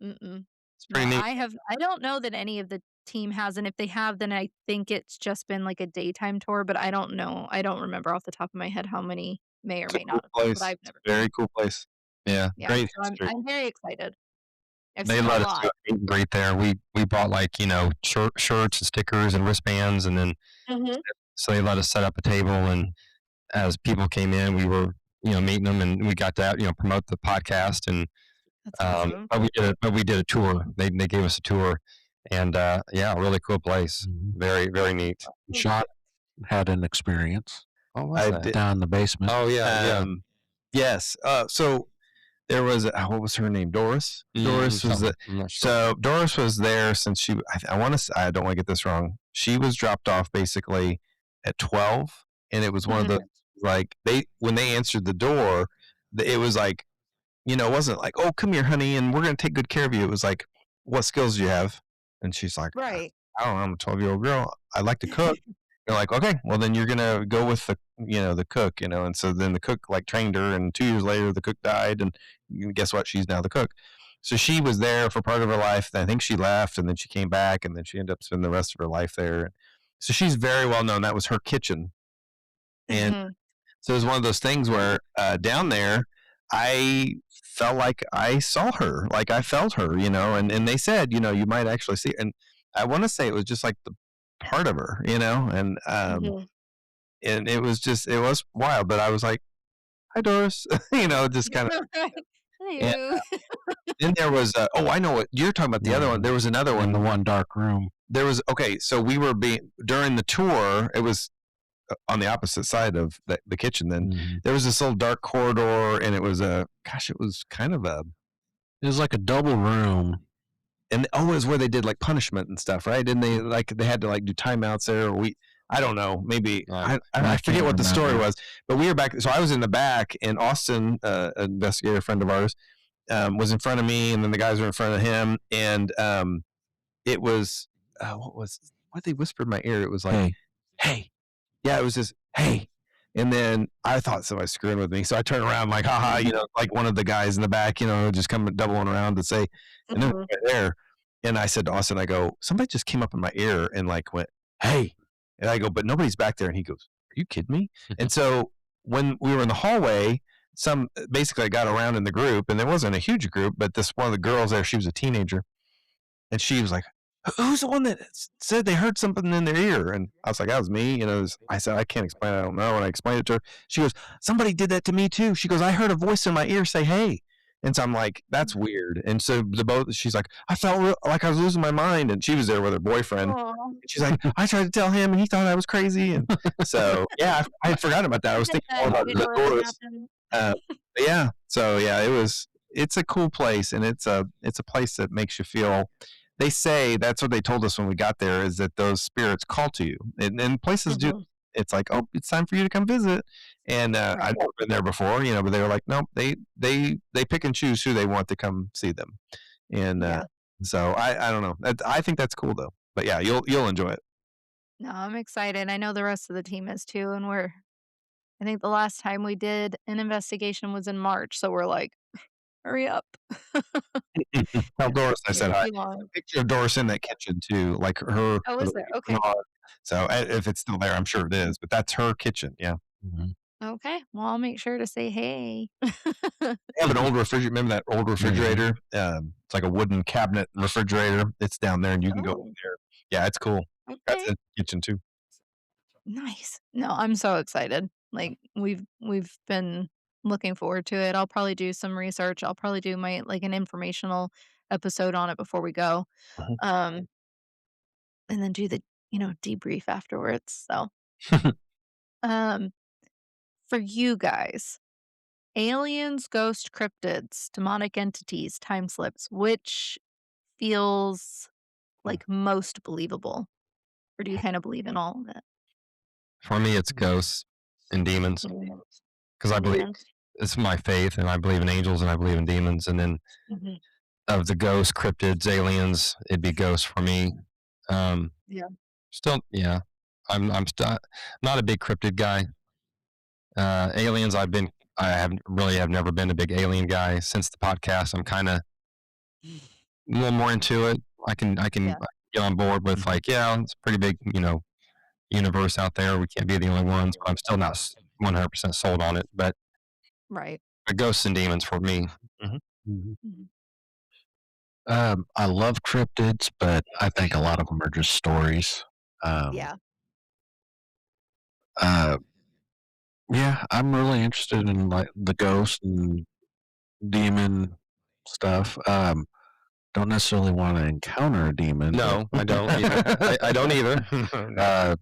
Mm-mm. It's pretty No, neat. I don't know that any of the team has, and if they have, then I think it's just been like a daytime tour, but I don't know. I don't remember off the top of my head how many may or It's a may cool not have been, but place. I've It's never a very been. cool place. Yeah. Yeah, Great so I'm history. I'm very excited. I've They seen a let us do lot. a meet and greet there. We bought like, shirts and stickers and wristbands, and then Mhm. so they let us set up a table, and as people came in, we were, meeting them, and we got to, promote the podcast. And That's awesome. but we did a tour. They gave us a tour, and yeah, really cool place. Mm-hmm. Very, very neat. Sean had an experience What was I that? did. down in the basement. Oh yeah, Yes. So there was what was her name? Doris. Doris was something. the. I'm not sure. So Doris was there since she. I want to. I don't want to get this wrong. She was dropped off basically at 12, and it was one of Mhm. the like when they answered the door, it was like it wasn't like, oh, come here, honey, and we're gonna take good care of you. It was like, what skills do you have? And she's like, Right. I don't know. I'm a 12-year-old girl. I like to cook. They're like, okay, well then you're gonna go with the cook, and so then the cook like trained her, and 2 years later the cook died, and guess what? She's now the cook. So she was there for part of her life. I think she left, and then she came back, and then she ended up spending the rest of her life there. So she's very well known. That was her kitchen, and Mhm. so it was one of those things where down there, I felt like I saw her, like I felt her, and they said, you might actually see her. And I want to say it was just like the part of her, Mhm. and it was wild, but I was like, hi, Doris, just kind of. And Hello. then there was, I know what you're talking about. The other one, there was another in one. the one dark room. There was, okay, so we were during the tour, it was on the opposite side of the kitchen. Then there was this little dark corridor, and it was it was kind of It was like a double room. and it was where they did like punishment and stuff, right? And they had to like do timeouts there. Or I don't know, maybe Right. I forget what the story remember. was, but we were back. So I was in the back, and Austin, an investigator friend of ours, was in front of me, and then the guys were in front of him, and it was what they whispered in my ear. It was like, hey. Yeah, it was just, hey. And then I thought somebody was screwing with me. So I turned around like, haha, like one of the guys in the back, just coming doubling around to say, and then right there. And I said to Austin, I go, somebody just came up in my ear and like went, hey. And I go, but nobody's back there. And he goes, are you kidding me? And so when we were in the hallway, basically I got around in the group, and there wasn't a huge group, but one of the girls there, she was a teenager. And she was like, who's the one that said they heard something in their ear? And I was like, that was me. I said, I can't explain it. I don't know. And I explained it to her. She goes, somebody did that to me too. She goes, I heard a voice in my ear say, hey. And so I'm like, that's weird. And so she's like, I felt like I was losing my mind. And she was there with her boyfriend. Aw. She's like, I tried to tell him and he thought I was crazy. And so, yeah, I had forgotten about that. I was thinking all about It the really doors. happened. Yeah. So yeah, it's a cool place, and it's a place that makes you feel. They say that's what they told us when we got there, is that those spirits call to you, and places do. Mhm. It's like, oh, it's time for you to come visit. And Right. I've never been there before, but they were like, no, they pick and choose who they want to come see them. And Yeah. so I don't know. I think that's cool though. But yeah, you'll enjoy it. No, I'm excited. I know the rest of the team is too, and I think the last time we did an investigation was in March, so we're like, hurry up. Tell Doris I said Can't hi. be A long. picture of Doris in that kitchen too, like her. Oh, is there? Okay. So if it's still there, I'm sure it is. But that's her kitchen. Yeah. Mhm. Okay. Well, I'll make sure to say hey. They have an old refrigerator. Remember that old refrigerator? It's like a wooden cabinet refrigerator. It's down there, and you can go Oh, in there. Yeah, it's cool. That's okay. in the kitchen too. Nice. No, I'm so excited. Like we've been looking forward to it. I'll probably do some research. I'll probably do my like an informational episode on it before we go. Mhm. Um and then do the, debrief afterwards. So, um for you guys, aliens, ghost cryptids, demonic entities, time slips, which feels like most believable? Or do you kind of believe in all of it? For me, it's ghosts and demons Mhm. because I And believe demons? it's my faith, and I believe in angels, and I believe in demons. And then Mhm. of the ghosts, cryptids, aliens, it'd be ghosts for me. Um, Yeah. Still, yeah, I'm not a big cryptid guy. Aliens, I have never been a big alien guy since the podcast. I'm kind of a little more into it. I can Yeah. get on board with Mhm. like, yeah, it's a pretty big, universe out there. We can't be the only ones, but I'm still not 100% sold on it. But Right. ghosts and demons for me. Mhm. Mhm. I love cryptids, but I think a lot of them are just stories. Um, Yeah. uh, yeah, I'm really interested in like the ghost and demon stuff. Don't necessarily want to encounter a demon. No, I don't either. I don't either. Uh,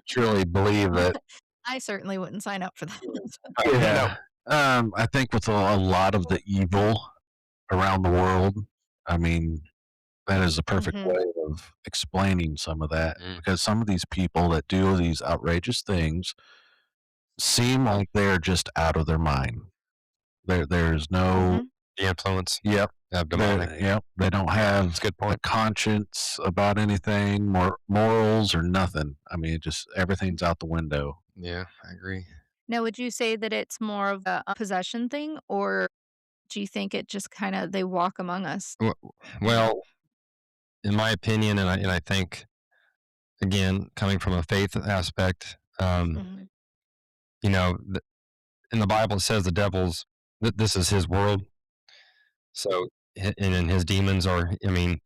truly believe that. I certainly wouldn't sign up for that. Yeah. I think with a lot of the evil around the world, I mean, that is the perfect Mhm. way of explaining some of that Mm. because some of these people that do these outrageous things seem like they're just out of their mind. There's no, Mhm. The influence yep, of demonic. yep, they don't have That's a good a point. conscience about anything, morals or nothing. I mean, it just everything's out the window. Yeah, I agree. Now, would you say that it's more of a possession thing, or do you think it just kinda they walk among us? Well, in my opinion, and I think again, coming from a faith aspect, Mhm. you know, in the Bible it says the devil's this is his world. So and his demons are. I mean,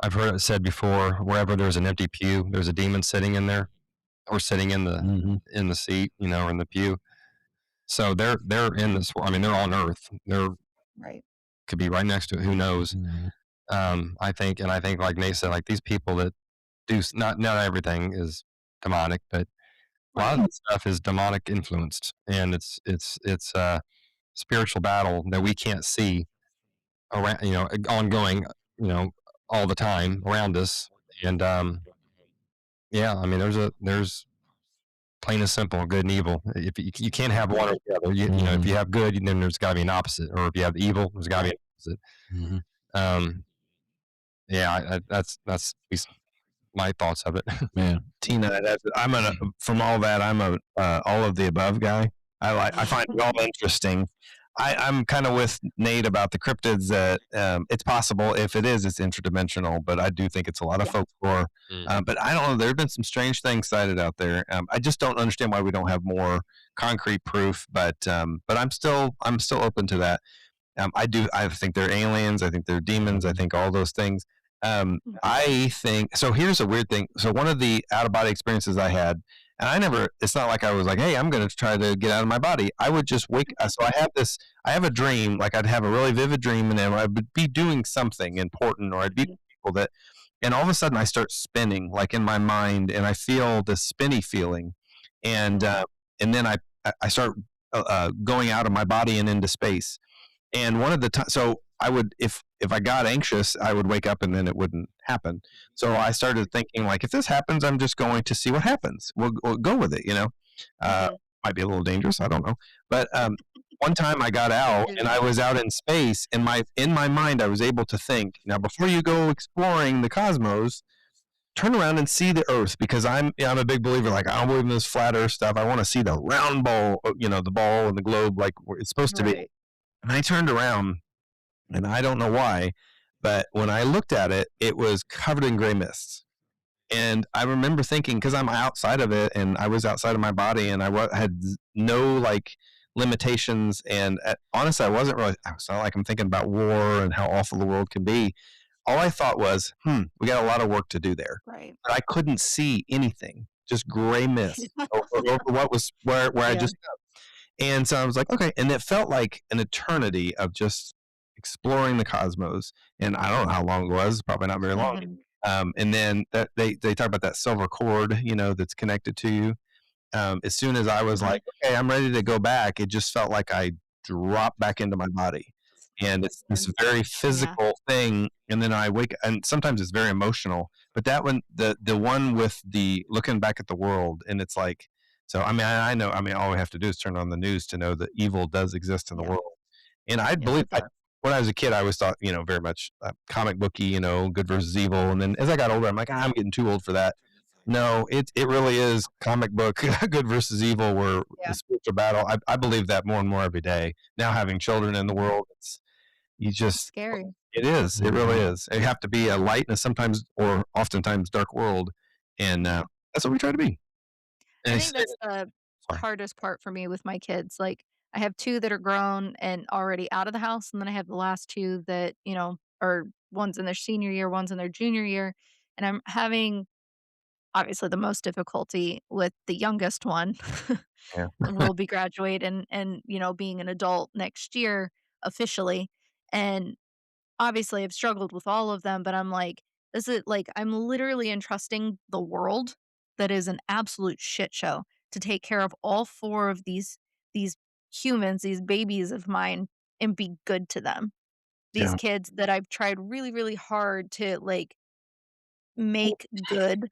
I've heard it said before, wherever there's an empty pew, there's a demon sitting in there or sitting Hmm. in the seat, or in the pew. So they're in this. I mean, they're on Earth. They're Right. could be right next to it. Who knows? Hmm. I think, like Nate said, like these people that do not everything is demonic, but a lot of Right. that stuff is demonic influenced, and it's a spiritual battle that we can't see around, ongoing, you know, all the time around us. And yeah, I mean, there's plain and simple good and evil. If you can't have one or Right. the other, if you have good, then there's got to be an opposite, or if you have evil, there's got to be Right. an opposite. Hmm. Um, yeah, that's at least my thoughts of it. Yeah. Tina, from all that, I'm a all of the above guy. I find it all interesting. I'm kind of with Nate about the cryptids that it's possible. If it is, it's interdimensional, but I do think it's a lot of Yeah. folklore. Mm. But I don't know. There have been some strange things cited out there. I just don't understand why we don't have more concrete proof. But I'm still open to that. I think they're aliens. I think they're demons. I think all those things. I think so. Here's a weird thing. So one of the out of body experiences I had, and I never. It's not like I was like, "Hey, I'm going to try to get out of my body." I would just wake. So I have this. I have a dream. Like I'd have a really vivid dream, and then I would be doing something important, or I'd be with people that, and all of a sudden I start spinning, like in my mind, and I feel this spinny feeling, and uh, and then I start going out of my body and into space. And one of the times, so I would, if I got anxious, I would wake up and then it wouldn't happen. So I started thinking like, if this happens, I'm just going to see what happens. We'll go with it, you know. Uh, Mhm. might be a little dangerous, I don't know. But one time I got out and I was out in space, and in my mind I was able to think. Now, before you go exploring the cosmos, turn around and see the Earth, because I'm a big believer. Like I don't believe in this flat Earth stuff. I want to see the round ball, the ball and the globe like where it's supposed to be. Right. And I turned around, and I don't know why, but when I looked at it, it was covered in gray mists. And I remember thinking, because I'm outside of it, and I was outside of my body, and had no like limitations. And honestly, I wasn't really. It's not like I'm thinking about war and how awful the world can be. All I thought was, we got a lot of work to do there. Right. But I couldn't see anything, just gray mist over what was where I Yeah. just. And so I was like, okay. And it felt like an eternity of just exploring the cosmos. And I don't know how long it was, probably not very long. Mhm. And then that they talk about that silver cord, that's connected to you. As soon as I was Mhm. like, okay, I'm ready to go back, it just felt like I dropped back into my body. And it's this And very yeah. physical thing. And then I wake, and sometimes it's very emotional. But that one, the one with the looking back at the world, and it's like, so I mean, I know, I mean, all we have to do is turn on the news to know that evil does exist in the Yeah. world. And I Yes, believe, it does. when I was a kid, I always thought, very much comic booky, good versus evil. And then as I got older, I'm like, I'm getting too old for that. No, it really is comic book good versus evil, where the Yeah. spiritual battle. I believe that more and more every day. Now having children in the world, it's you It's just scary. it is. It really is. You have to be a light in a sometimes or oftentimes dark world, and Yeah. that's what we try to be. And I it's, think that's the sorry. hardest part for me with my kids. Like, I have 2 that are grown and already out of the house, and then I have the last 2 that, are one's in their senior year, one's in their junior year, and I'm having, obviously, the most difficulty with the youngest one, Yeah. who will be graduating and, being an adult next year officially, and obviously, I've struggled with all of them, but I'm like, this is like, I'm literally entrusting the world that is an absolute shit show to take care of all 4 of these humans, these babies of mine, and be good to them. These Yeah. kids that I've tried really, really hard to, like, make good,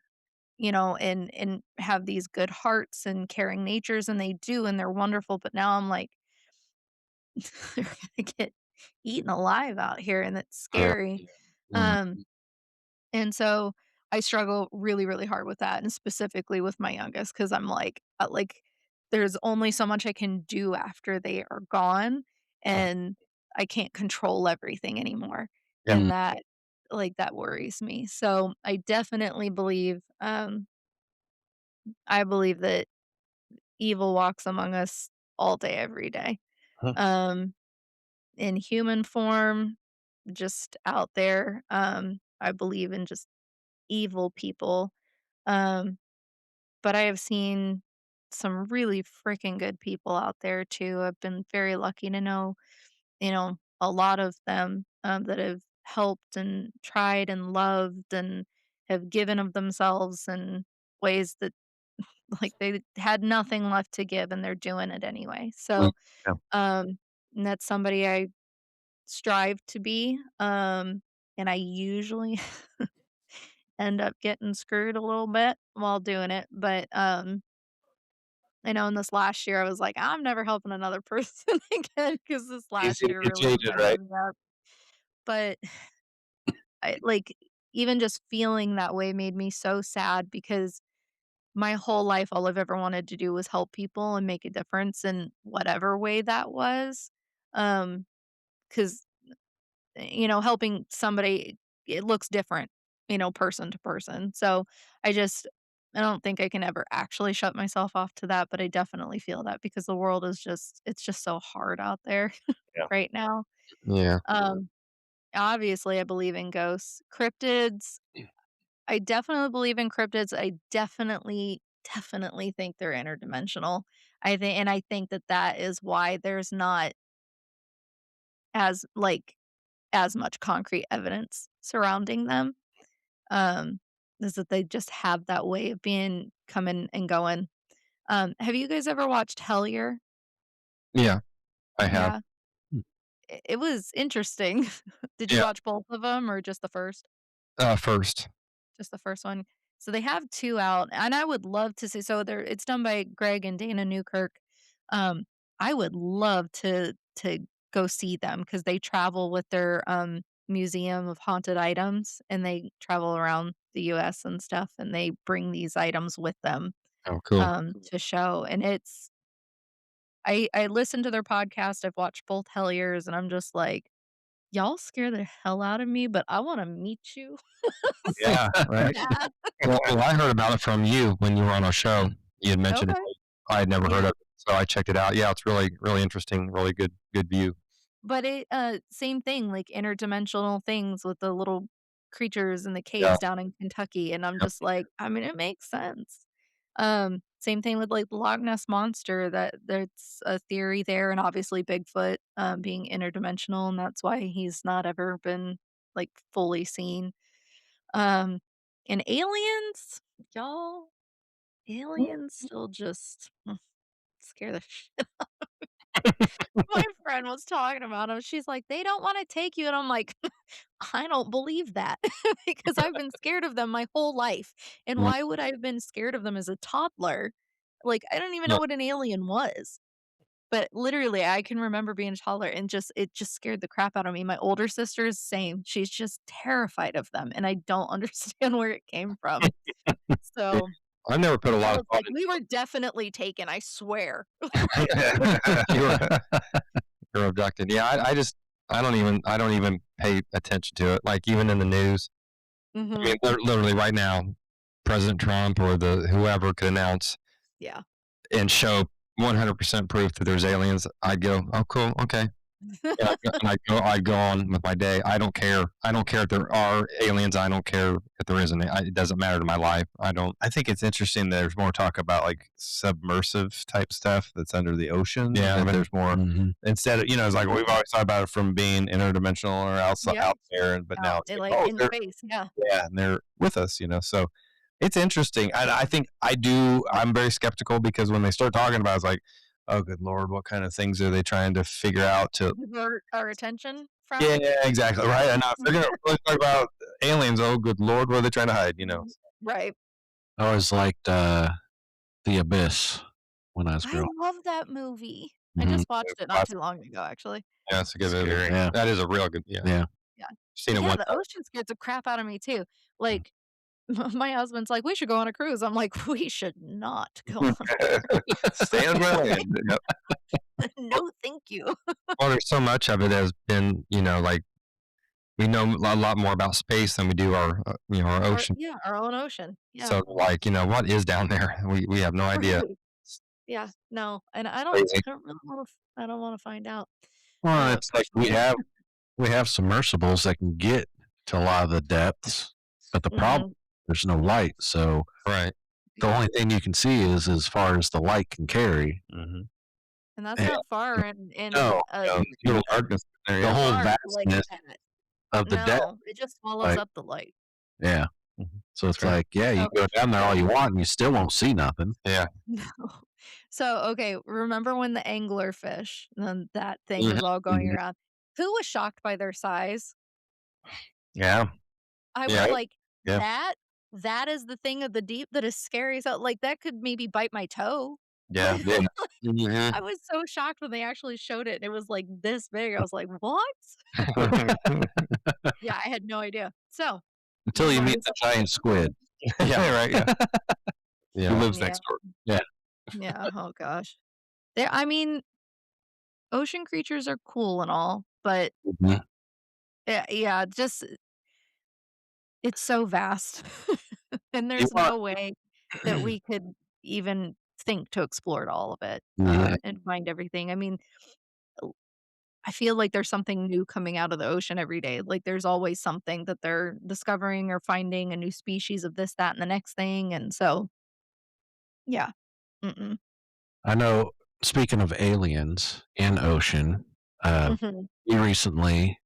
and have these good hearts and caring natures, and they do, and they're wonderful, but now I'm like, they're gonna get eaten alive out here, and it's Yeah. scary. Mm. Um And so I struggle really, really hard with that, and specifically with my youngest, because I'm like, there's only so much I can do after they are gone, and I can't control everything anymore. Yeah. And that worries me. So I definitely believe, I believe that evil walks among us all day, every day. Huh. Um, in human form, just out there. I believe in just evil people. Um, But I have seen some really freaking good people out there too. I've been very lucky to know, a lot of them, that have helped and tried and loved and have given of themselves in ways that, like, they had nothing left to give, and they're doing it anyway. Mm. So, Yeah. and that's somebody I strive to be. And I usually end up getting screwed a little bit while doing it. But I know in this last year, I was like, "I'm never helping another person again," because this Easy last to year get really jaded, messed right? me up. But I like, even just feeling that way made me so sad, because my whole life, all I've ever wanted to do was help people and make a difference in whatever way that was. Um, 'Cause, helping somebody, it looks different, person to person. So I don't think I can ever actually shut myself off to that, but I definitely feel that, because the world is just it's just so hard out there Yeah. right now. Yeah. Um, obviously, I believe in ghosts. Cryptids, I definitely believe in cryptids. I definitely think they're interdimensional. I think that that is why there's not as, like, as much concrete evidence surrounding them, um, is that they just have that way of being coming and going. Have you guys ever watched Hellier? Yeah, I have. Yeah. Hmm. It was interesting. Did you Yeah, watch both of them or just the first? first. Just the first one? So they have 2 out, and I would love to see so it's done by Greg and Dana Newkirk. Um, I would love to go see them because they travel with their, museum of haunted items, and they travel around the US and stuff, and they bring these items with them, Oh, cool. to show, and I listen to their podcast, I've watched both Helliers, and I'm just like, "Y'all scare the hell out of me, but I wanna meet you so Yeah, right. bad." Well, I heard about it from you when you were on our show. You had mentioned it. Okay. I had never heard Yeah. of it, so I checked it out. Yeah, it's really, really interesting. Really good view. But same thing, like interdimensional things with the little creatures in the Yeah. caves down in Kentucky, and I'm Yep. just like, I mean, it makes sense. Same thing with like the Loch Ness monster that there's a theory there, and obviously Bigfoot being interdimensional, and that's why he's not ever been like fully seen. Um, and aliens, y'all, aliens still just scare the My friend was talking about him. She's like, "They don't wanna take you," and I'm like, "I don't believe that because I've been scared of them my whole life, and Mm, why would I have been scared of them as a toddler? Like, I don't even know yeah. what an alien was." But literally, I can remember being a toddler and it just scared the crap out of me. My older sister is same. She's just terrified of them, and I don't understand where it came from. Yeah. So, I've never put a I lot of was thought like, "We were definitely taken, I swear." into you were you were abducted. Yeah, I don't even pay attention to it. Like even in the news. I mean, Mhm. literally right now, President Trump or the whoever could announce Yeah. and show 100% proof that there's aliens. I'd go, oh, cool, okay. I'd go on with my day. I don't care. I don't care if there are aliens. I don't care if there isn't. It doesn't matter to my life. I don't. I think it's interesting that there's more talk about like submersive type stuff that's under the ocean. Yeah, That I mean, there's more Mhm. instead of it's like we've always thought about it from being interdimensional or outside Yep. out there, but now Out it's in, like, like, oh, in they're space, yeah. yeah, and they're with us. So it's interesting. And I think I'm very skeptical because when they start talking about it, it's like, oh, good Lord, what kind of things are they trying to figure out to Divert our attention yeah, from exactly, right? And if they're gonna really talk about aliens, oh, good Lord, what are they trying to hide? Right. I always liked The Abyss when I was I growing. love that movie. I Mhm. just watched it not too long ago, actually. yeah, it's a good movie. Scary. Yeah, That is a real good. Yeah, yeah. Yeah. seen But it yeah, one the time. ocean scared the crap out of me too. Like, my husband's like, "We should go on a cruise." I'm like, "We should not go on a Stay on my land. Yep. cruise. No, thank you." Well, there's so much of it has been, like we know a lot more about space than we do our Our ocean. yeah, our own ocean. Yeah. So, like, what is down there? We have no idea. Right. Yeah. No, and Crazy. I don't really wanna I don't wanna find out. Well, it's For like we sure. have submersibles that can get to a lot of the depths, but the problem Mhm. there's no light, so Right. the only thing you can see is as far as the light can carry. Mhm. And that's And not far no, in Total darkness in there, the yeah. whole dark like vastness that. of the depth, No, it just swallows like up the light. yeah. Mhm. So it's Right. like, yeah, you So can go down there all you want and you still won't see nothing. Yeah. no. So, okay, remember when the anglerfish and that thing Mhm. was all going Mhm. around? Who was shocked by their size? Yeah. I was Yeah. like, Yeah. that is the thing of the deep that is scary as hell, like, that could maybe bite my toe. Yeah. Yeah. Mhm. I was so shocked when they actually showed it, and it was, like, this big. I was like, "What?" Yeah, I had no idea. So, Until you moving meet on. the giant squid. Yeah, right, yeah. Who Yeah. lives Yeah, next door. Yeah. yeah, oh gosh. I mean, ocean creatures are cool and all, but Mhm. yeah, just it's so vast, and You there's want no way that we could even think to explore all of it, Mhm. and find everything. I mean, I feel like there's something new coming out of the ocean every day. Like, there's always something that they're discovering or finding a new species of this, that, and the next thing, and so yeah. Mm-mm. I know, speaking of aliens in ocean, Mhm. we recently,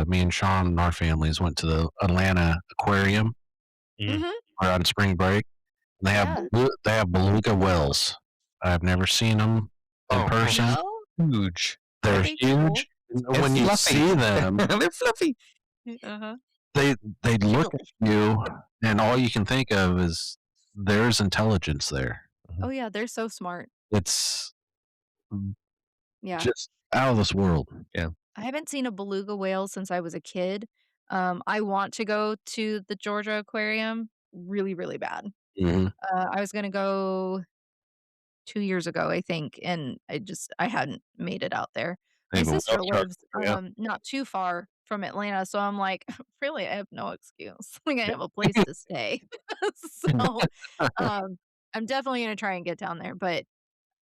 me and Sean and our families went to the Atlanta Aquarium. Mhm. We're on spring break. They have Yeah. they have beluga whales. I've never seen them in Oh, person. No? Huge. They're That'd be cool. huge. And when you fluffy. see them, They're fluffy. Uh-huh. they look Ew. at you, and all you can think of is there's intelligence there. Oh, yeah, they're so smart. It's Yeah. just out of this world. I haven't seen a beluga whale since I was a kid. I want to go to the Georgia Aquarium really, really bad. Mhm. I was gonna go 2 years ago, I think, and I hadn't made it out there. They My have a whale sister shark. lives, Yeah. not too far from Atlanta, so I'm like, really, I have no excuse. Like, I have a place to stay. So, um, I'm definitely gonna try and get down there, but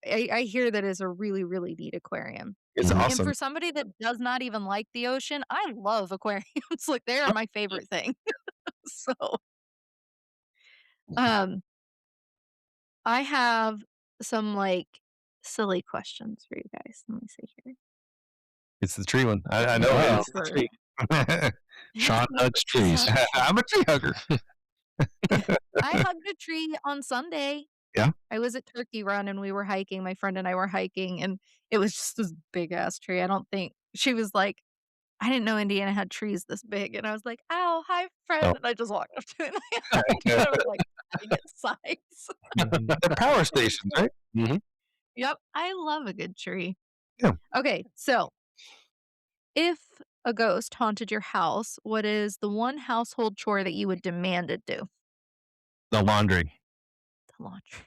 I hear that it's a really, really neat aquarium. It's Mhm. And awesome. for somebody that does not even like the ocean, I love aquariums. Like, they are my favorite thing. So, um, I have some, like, silly questions for you guys. Let me see here. It's the tree one. I know Wow. it's the tree. Sean hugs trees. I'm a tree hugger. I hugged a tree on Sunday. Yeah? I was at Turkey Run and we were hiking. My friend and I were hiking, and it was just this big ass tree. I don't think she was like, I didn't know Indiana had trees this big. And I was like, ow, hi, friend. Oh. And I just walked up to it and I hugged it. I was like, I get sides. They're power stations, right? Yep. I love a good tree. Yeah. Okay. So if a ghost haunted your house, what is the one household chore that you would demand it do? The laundry. The laundry.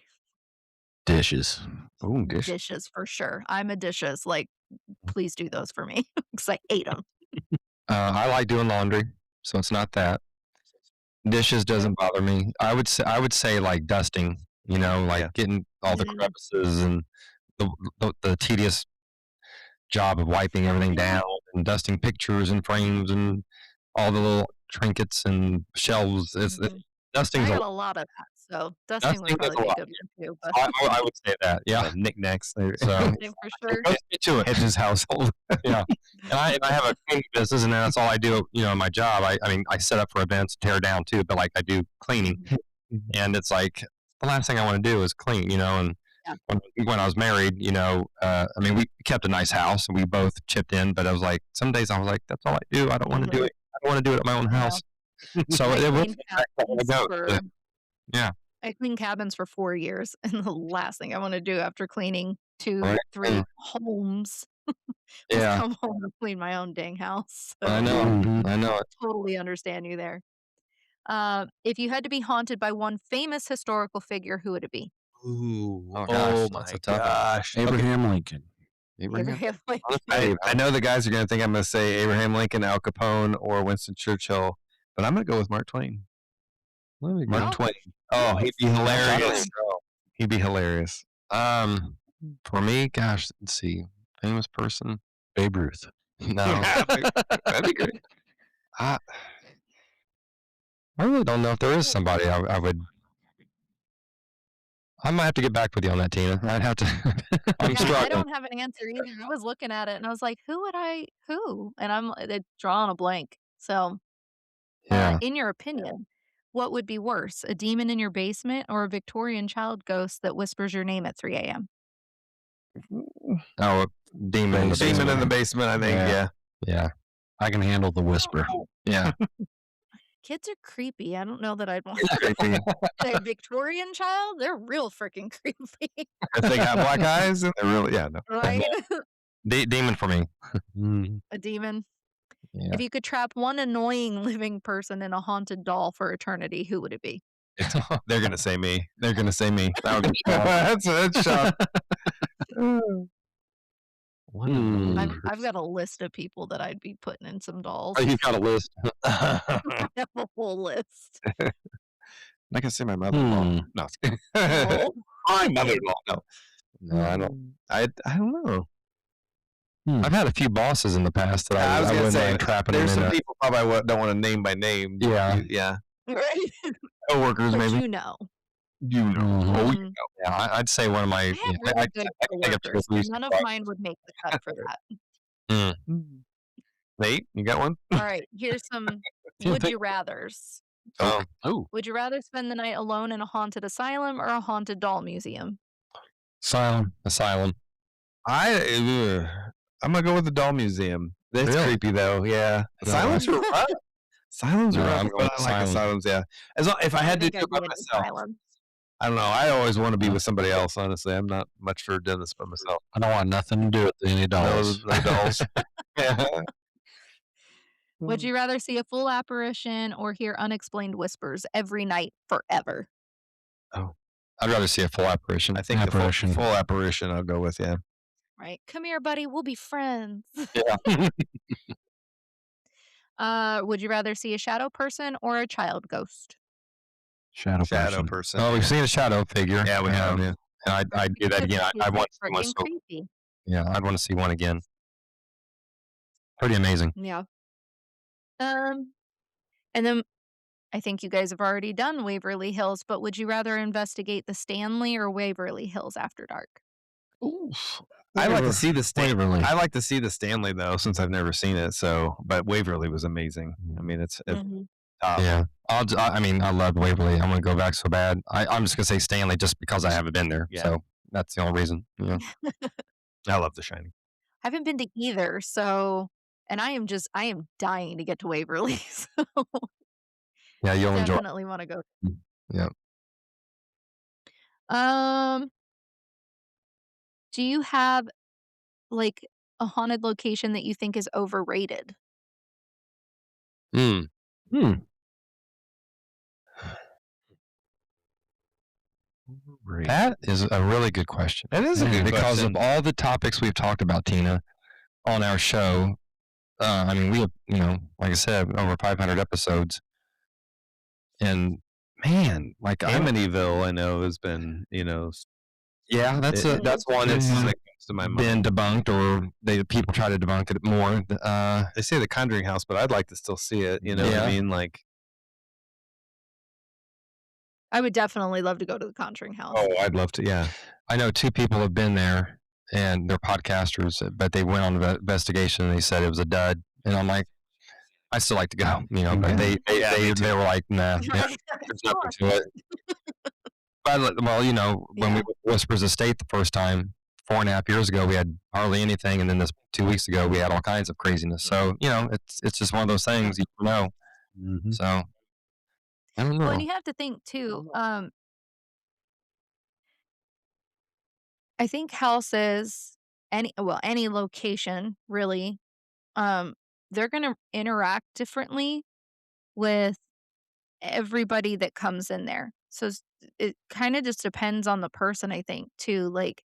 Dishes. Ooh, dish. Dishes for sure. I'm a dishes. Like, please do those for me because I ate them. I like doing laundry, so it's not that. Dishes doesn't bother me. I would say like dusting, like Yeah. getting all the Mm. crevices and the tedious job of wiping everything down and dusting pictures and frames and all the little trinkets and shelves. Mhm. Dusting's I a got a lot of that, so dusting would dusting is probably a be a lot. good one too. But I would say that, yeah. Knickknacks. So dusting for sure. goes to it. Hedges household. Yeah, and I have a cleaning business, and that's all I do. In my job, I mean, I set up for events, tear down too, but like I do cleaning, and it's like the last thing I want to do is clean, And Yeah. when I was married, I mean, we kept a nice house, and we both chipped in, but I was like, some days I was like, that's all I do. I don't want to do it. I don't want to do it at my own I know. house. So I it was cleaned I want to cabins go. for Yeah. I cleaned cabins for 4 years, and the last thing I wanna do after cleaning 2, Right. 3 homes was Yeah, come home and clean my own dang house. I So, know. Mhm. I know it. totally understand you there. If you had to be haunted by one famous historical figure, who would it be? Ooh. Oh gosh, Oh that's my a tough one. gosh. Abraham Lincoln. Abraham. Abraham Lincoln. Honestly, I know the guys are going to think I'm going to say Abraham Lincoln, Al Capone, or Winston Churchill, but I'm going to go with Mark Twain. Mark No. Twain. Oh, he'd be hilarious. He'd be hilarious. For me, gosh, let's see, famous person. Babe Ruth. No, That'd be great. I really don't know if there is somebody I would. I might have to get back with you on that, Tina. I'd have to. I'm Yeah, I struggling. don't have an answer either. I was looking at it and I was like, who? And I'm drawing a blank. So, Yeah. in your opinion, what would be worse, a demon in your basement or a Victorian child ghost that whispers your name at 3 a.m.? Oh, a demon in the Demon basement. in the basement, I think. Yeah. Yeah. Yeah. I can handle the whisper. Yeah. Kids are creepy. I don't know that I'd want Creepy. a Victorian child. They're real freaking creepy, If they got black eyes, and they're really, yeah, no. right? Demon for me. Mm. A demon. Yeah. If you could trap one annoying living person in a haunted doll for eternity, who would it be? They're going to say me. They're going to say me. That would be Sean. That's Sean. I've got a list of people that I'd be putting in some dolls. Oh, you've got a list. I have a whole list. I can say my mother-in-law. Hmm. No. No. My mother-in-law. No. No, I don't. I don't know. I've had a few bosses in the past that I was I gonna wouldn't say mind trapping them there's in some a people probably don't want to name by name. Yeah. Yeah. Right? coworkers But maybe. you know. You know. Mhm. Oh, Mhm. yeah, I'd say one of my I have really good I can think of 2 or coworkers, 3 but none of mine would make the cut for that. Mm. Mm. Nate, you got one? All right, here's some Can't would think you rathers. Oh, Oh, Would you rather spend the night alone in a haunted asylum or a haunted doll museum? asylum. I'm gonna go with the doll museum. That's Really? creepy though. Yeah. No Asylums way. are rough. Asylums are No, rough, I'm going but with I like asylum. asylums. Yeah. If I I had to think do I'd it by be an myself, asylum. I don't know. I always want to be with somebody else. Honestly, I'm not much for doing this by myself. I don't want nothing to do with any dolls. No dolls. Yeah. Would you rather see a full apparition or hear unexplained whispers every night forever? Oh, I'd rather see a full apparition. I think Apparition. the full apparition. I'll go with. Yeah. Right? Come here, buddy. We'll be friends. Yeah. Would you rather see a shadow person or a child ghost? Shadow Shadow person. person. Oh, we've seen a shadow figure. Yeah, we have. Yeah. And I'd do that again. He's I'd like want to see one freaking so creepy. yeah, I'd want to see one again. Pretty amazing. Yeah. Um, and then I think you guys have already done Waverly Hills, but would you rather investigate the Stanley or Waverly Hills after dark? Oof. I like to see the Waverly. I like to see the Stanley though, since I've never seen it. So, but Waverly was amazing. I mean, it's Mhm. top. Yeah. I mean, I love Waverly. I'm gonna go back so bad. I'm just gonna say Stanley just because I haven't been there. Yeah. So that's the only reason. Yeah. I love The Shining. I haven't been to either, so and I am dying to get to Waverly, so Yeah, you'll enjoy. definitely wanna go. Yeah. Um, do you have, like, a haunted location that you think is overrated? Mm. Hmm. Great. That is a really good question. That is a Yeah. good Because question. of all the topics we've talked about, Tina, on our show. I mean, we have, like I said, over 500 episodes. And man, like Amityville, I know has been, yeah, that's one that's that's that comes to my mind. been debunked, or people try to debunk it more. They say the Conjuring House, but I'd like to still see it. You know what Yeah. I mean? Like, I would definitely love to go to the Conjuring House. oh, I'd love to. Yeah. I know 2 people have been there, and they're podcasters, but they went on an investigation and they said it was a dud. And I'm like, I still like to go, but Yeah. they were like, nah, yeah, Right, there's of nothing course. to it. But well, when we Yeah. went to Whispers Estate the first time 4.5 years ago, we had hardly anything, and then this 2 weeks ago we had all kinds of craziness. So it's just one of those things you never know. Mhm. So I don't Well, know. and you have to think too, I think houses, any location really, um, they're gonna interact differently with everybody that comes in there. So it kinda just depends on the person, I think, too. Like,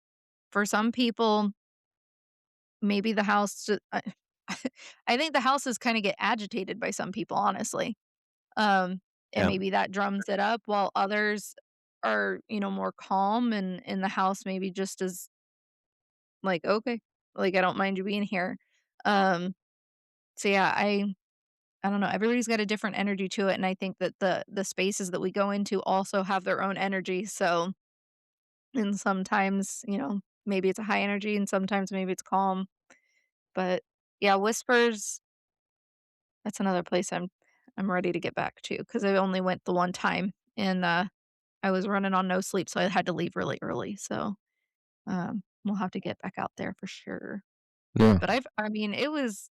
for some people, maybe the house I think the houses kinda get agitated by some people, honestly. And Yeah. maybe that drums it up while others are, more calm and the house maybe just is like, "Okay, like, I don't mind you being here." Um, so yeah, I don't know, everybody's got a different energy to it, and I think that the spaces that we go into also have their own energy, so and sometimes, maybe it's a high energy and sometimes maybe it's calm, but yeah, Whispers, that's another place I'm ready to get back to because I only went the one time, and, I was running on no sleep, so I had to leave really early, so, we'll have to get back out there for sure. Yeah. But I mean, it was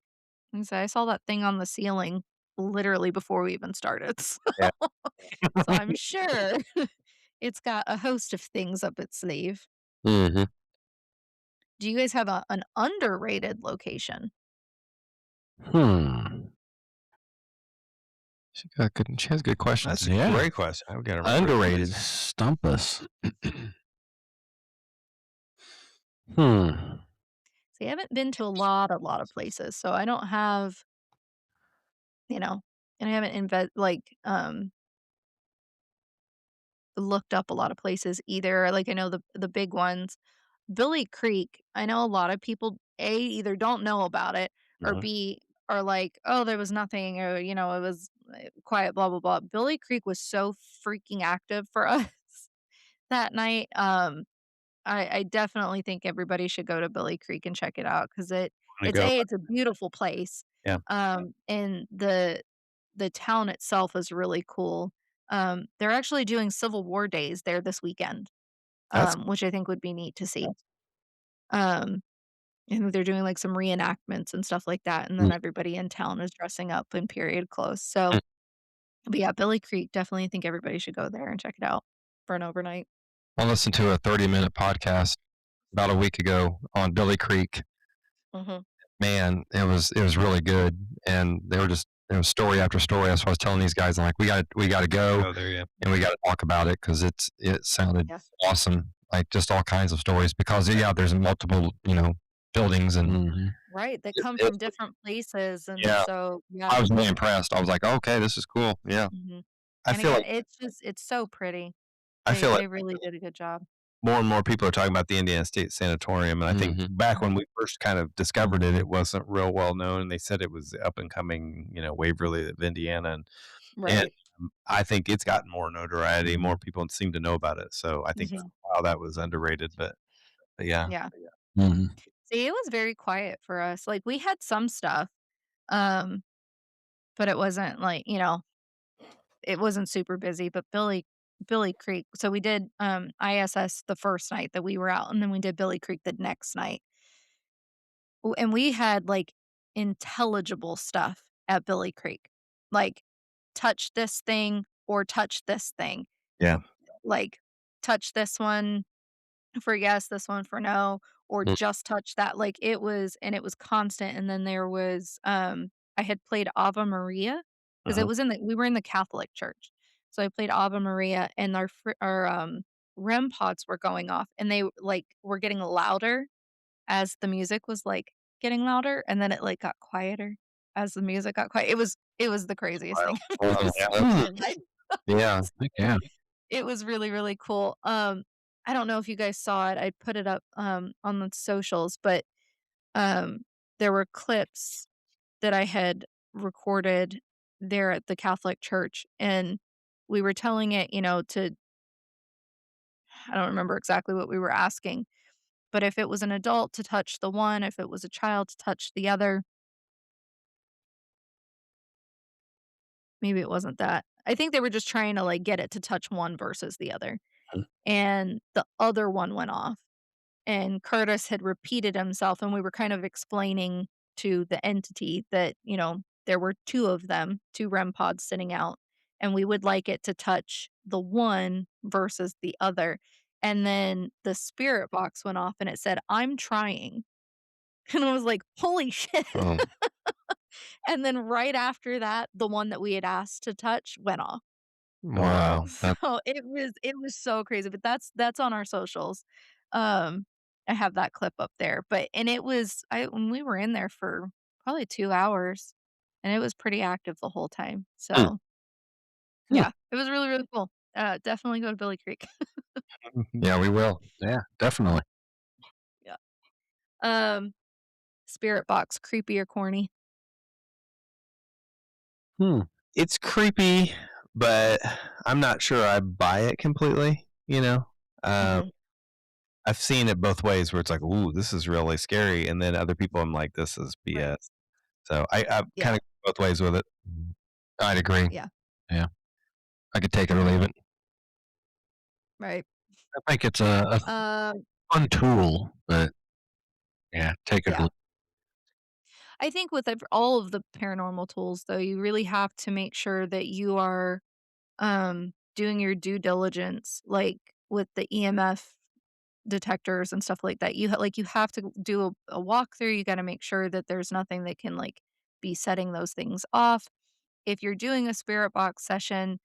like I said, I saw that thing on the ceiling literally before we even started, Yeah. so I'm sure it's got a host of things up its sleeve. Mhm. Do you guys have an underrated location? Hmm. She has good questions. That's a Yeah. great question. I've got to Underrated. Stump us. Hmm. See, I haven't been to a lot of places, so I don't have, and I haven't looked up a lot of places either. Like I know the big ones. Billy Creek, I know a lot of people A, either don't know about it, or Mhm. B, are like, "Oh, there was nothing," or, it was, quiet, blah, blah, blah. Billy Creek was so freaking active for us that night. I definitely think everybody should go to Billy Creek and check it out because I'm gonna go. it's a beautiful place, Yeah, and the town itself is really cool. They're actually doing Civil War days there this weekend, that's which I think would be neat to see. Um, and they're doing, like, some reenactments and stuff like that, and then Mm. everybody in town is dressing up in period clothes, so Mm. but yeah, Billy Creek, definitely think everybody should go there and check it out for an overnight. I listened to a 30-minute podcast about a week ago on Billy Creek. Mhm. Man, it was really good, and they were just there was story after story. That's what I was telling these guys. I'm like, we got to go, go there. Yeah, and we got to talk about it because it sounded Yeah. awesome. Like just all kinds of stories because yeah, there's multiple buildings and Mhm. Right, they it, come it, from different places, and yeah, so yeah. I was really impressed. I was like, okay, this is cool. Yeah, Mhm. I And feel again, like it's so pretty. I feel like They really did a good job. more and more people are talking about the Indiana State Sanatorium, and I think Mhm. back when Mhm. we first kind of discovered it, it wasn't real well known. They said it was up and coming, Waverly of Indiana, and Right. I think it's gotten more notoriety. More Mhm. people seem to know about it. So I think for Mhm. a while that was underrated, but yeah. Yeah. Mhm. See, it was very quiet for us, like, we had some stuff, um, but it wasn't like, it wasn't super busy, but Billy Creek, so we did, ISS the first night that we were out, and then we did Billy Creek the next night. And we had, like, intelligible stuff at Billy Creek, like, touch this thing or touch this thing, Yeah. like, touch this one for yes, this one for no, or Mm. just touch that, like, it was constant, and then there was, I had played Ave Maria because it Uh-huh. was in the we were in the Catholic church, so I played Ave Maria, and our, REM pods were going off, and they, like, were getting louder as the music was, like, getting louder, and then it, like, got quieter as the music got quiet. It was the craziest thing I've ever wow, seen yeah, in Hmm. my life. yeah. Heck yeah. It was really, really cool. I don't know if you guys saw it. I put it up, on the socials, but, um, there were clips that I had recorded there at the Catholic church, and we were telling it, to I don't remember exactly what we were asking, but if it was an adult to touch the one, if it was a child to touch the other. Maybe it wasn't that. I think they were just trying to, like, get it to touch one versus the other, and the other one went off, and Curtis had repeated himself, and we were kind of explaining to the entity that, there were 2 of them, 2 REM pods sitting out, and we would like it to touch the one versus the other, and then the spirit box went off, and it said, "I'm trying," and I was like, "Holy shit." Oh, And then right after that, the one that we had asked to touch went off. wow. That So it was so crazy, but that's on our socials. Um, I have that clip up there, but and it was I when we were in there for probably 2 hours, and it was pretty active the whole time. Mm. So, Hmm. yeah, it was really, really cool. Definitely go to Billy Creek. yeah, we will. Yeah, definitely. Yeah. Um, Spirit Box, creepy or corny? Hmm. It's creepy, but I'm not sure I buy it completely, Um, Mhm. I've seen it both ways where it's like, "Ooh, this is really scary," and then other people, I'm like, "This is Right. BS." So I Yeah, kinda both ways with it. I'd agree. yeah, Yeah. I could take it or leave it. right. I think it's a Um, fun tool, but yeah, take it or yeah. I think with all of the paranormal tools, though, you really have to make sure that you are doing your due diligence, like with the EMF detectors and stuff like that. You have to do a walkthrough. You got to make sure that there's nothing that can like be setting those things off. If you're doing a spirit box session,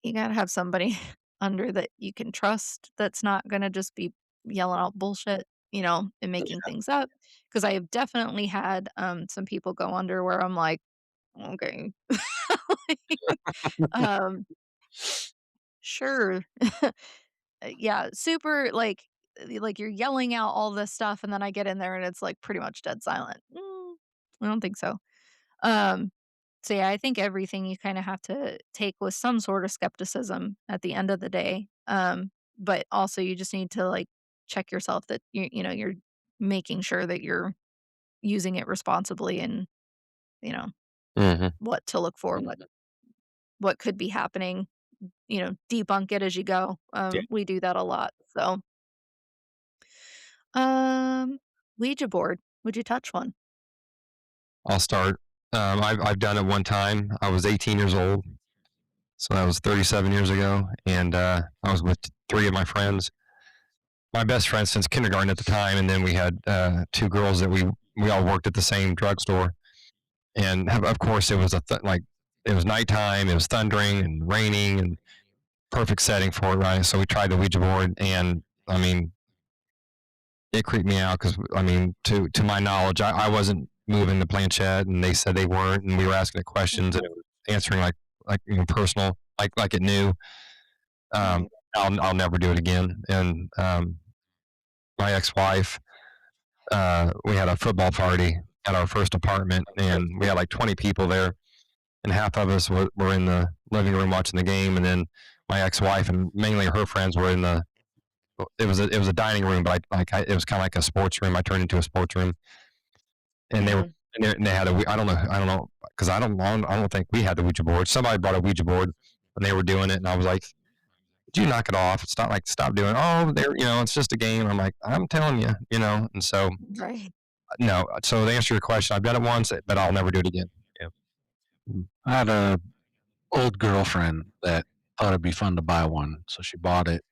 you got to have somebody under that you can trust that's not going to just be yelling out bullshit, and making things up. Because I have definitely had some people go under where I'm like, okay. um, sure. Yeah, super, like, like you're yelling out all this stuff, and then I get in there and it's like pretty much dead silent. I don't think so. Um, so yeah, I think everything you kind of have to take with some sort of skepticism at the end of the day. But also you just need to like check yourself that you're making sure that you're using it responsibly and you know Hmm. what to look for, what could be happening. Debunk it as you go. Yeah. We do that a lot. So, um, Ouija board. Would you touch one? I'll start. I've done it one time. I was 18 years old, so that was 37 years ago, and I was with three of my friends, my best friends since kindergarten at the time, and then we had two girls that we all worked at the same drugstore, and of course it was like it was nighttime, it was thundering and raining, and perfect setting for it, right? So we tried the Ouija board, and I mean, it creeped me out because I mean, to my knowledge, I wasn't moving the planchette, and they said they weren't, and we were asking it questions, and it was answering like personal, like it knew. Um, Right. I'll never do it again. And my ex-wife, we had a football party at our first apartment, and we had like 20 people there, and half of us were in the living room watching the game, and then my ex-wife and mainly her friends were in the. It was a dining room, but it was kind of like a sports room. I turned into a sports room, and they were Yeah. and they had a I don't know because I don't think we had the Ouija board. Somebody brought a Ouija board, and they were doing it, and I was like, "Do you knock it off? It's not like stop doing. It. Oh, there, it's just a game." I'm like, "I'm telling you, and so Right. no. So to answer your question, I've done it once, but I'll never do it again. Yeah. I had a old girlfriend that thought it'd be fun to buy one, so she bought it.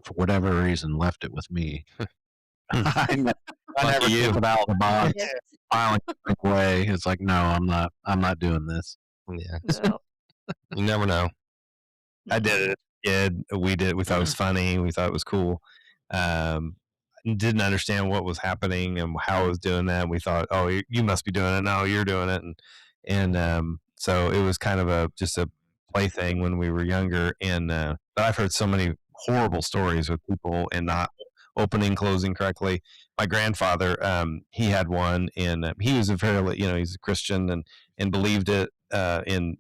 For whatever reason, left it with me. I, ne- I Lucky never you. took it out of the A box. gift. Finally, took it away. It's like, no, I'm not. I'm not doing this. Yeah. Yep. You never know. I did it as a kid. We did. We thought it was funny. We thought it was cool. Um, didn't understand what was happening and how I was doing that. We thought, oh, you must be doing it. No, you're doing it. And so it was kind of just a plaything when we were younger. And but I've heard so many horrible stories with people and not opening, closing correctly. My grandfather, he had one, and he was a fairly, he's a Christian and believed it in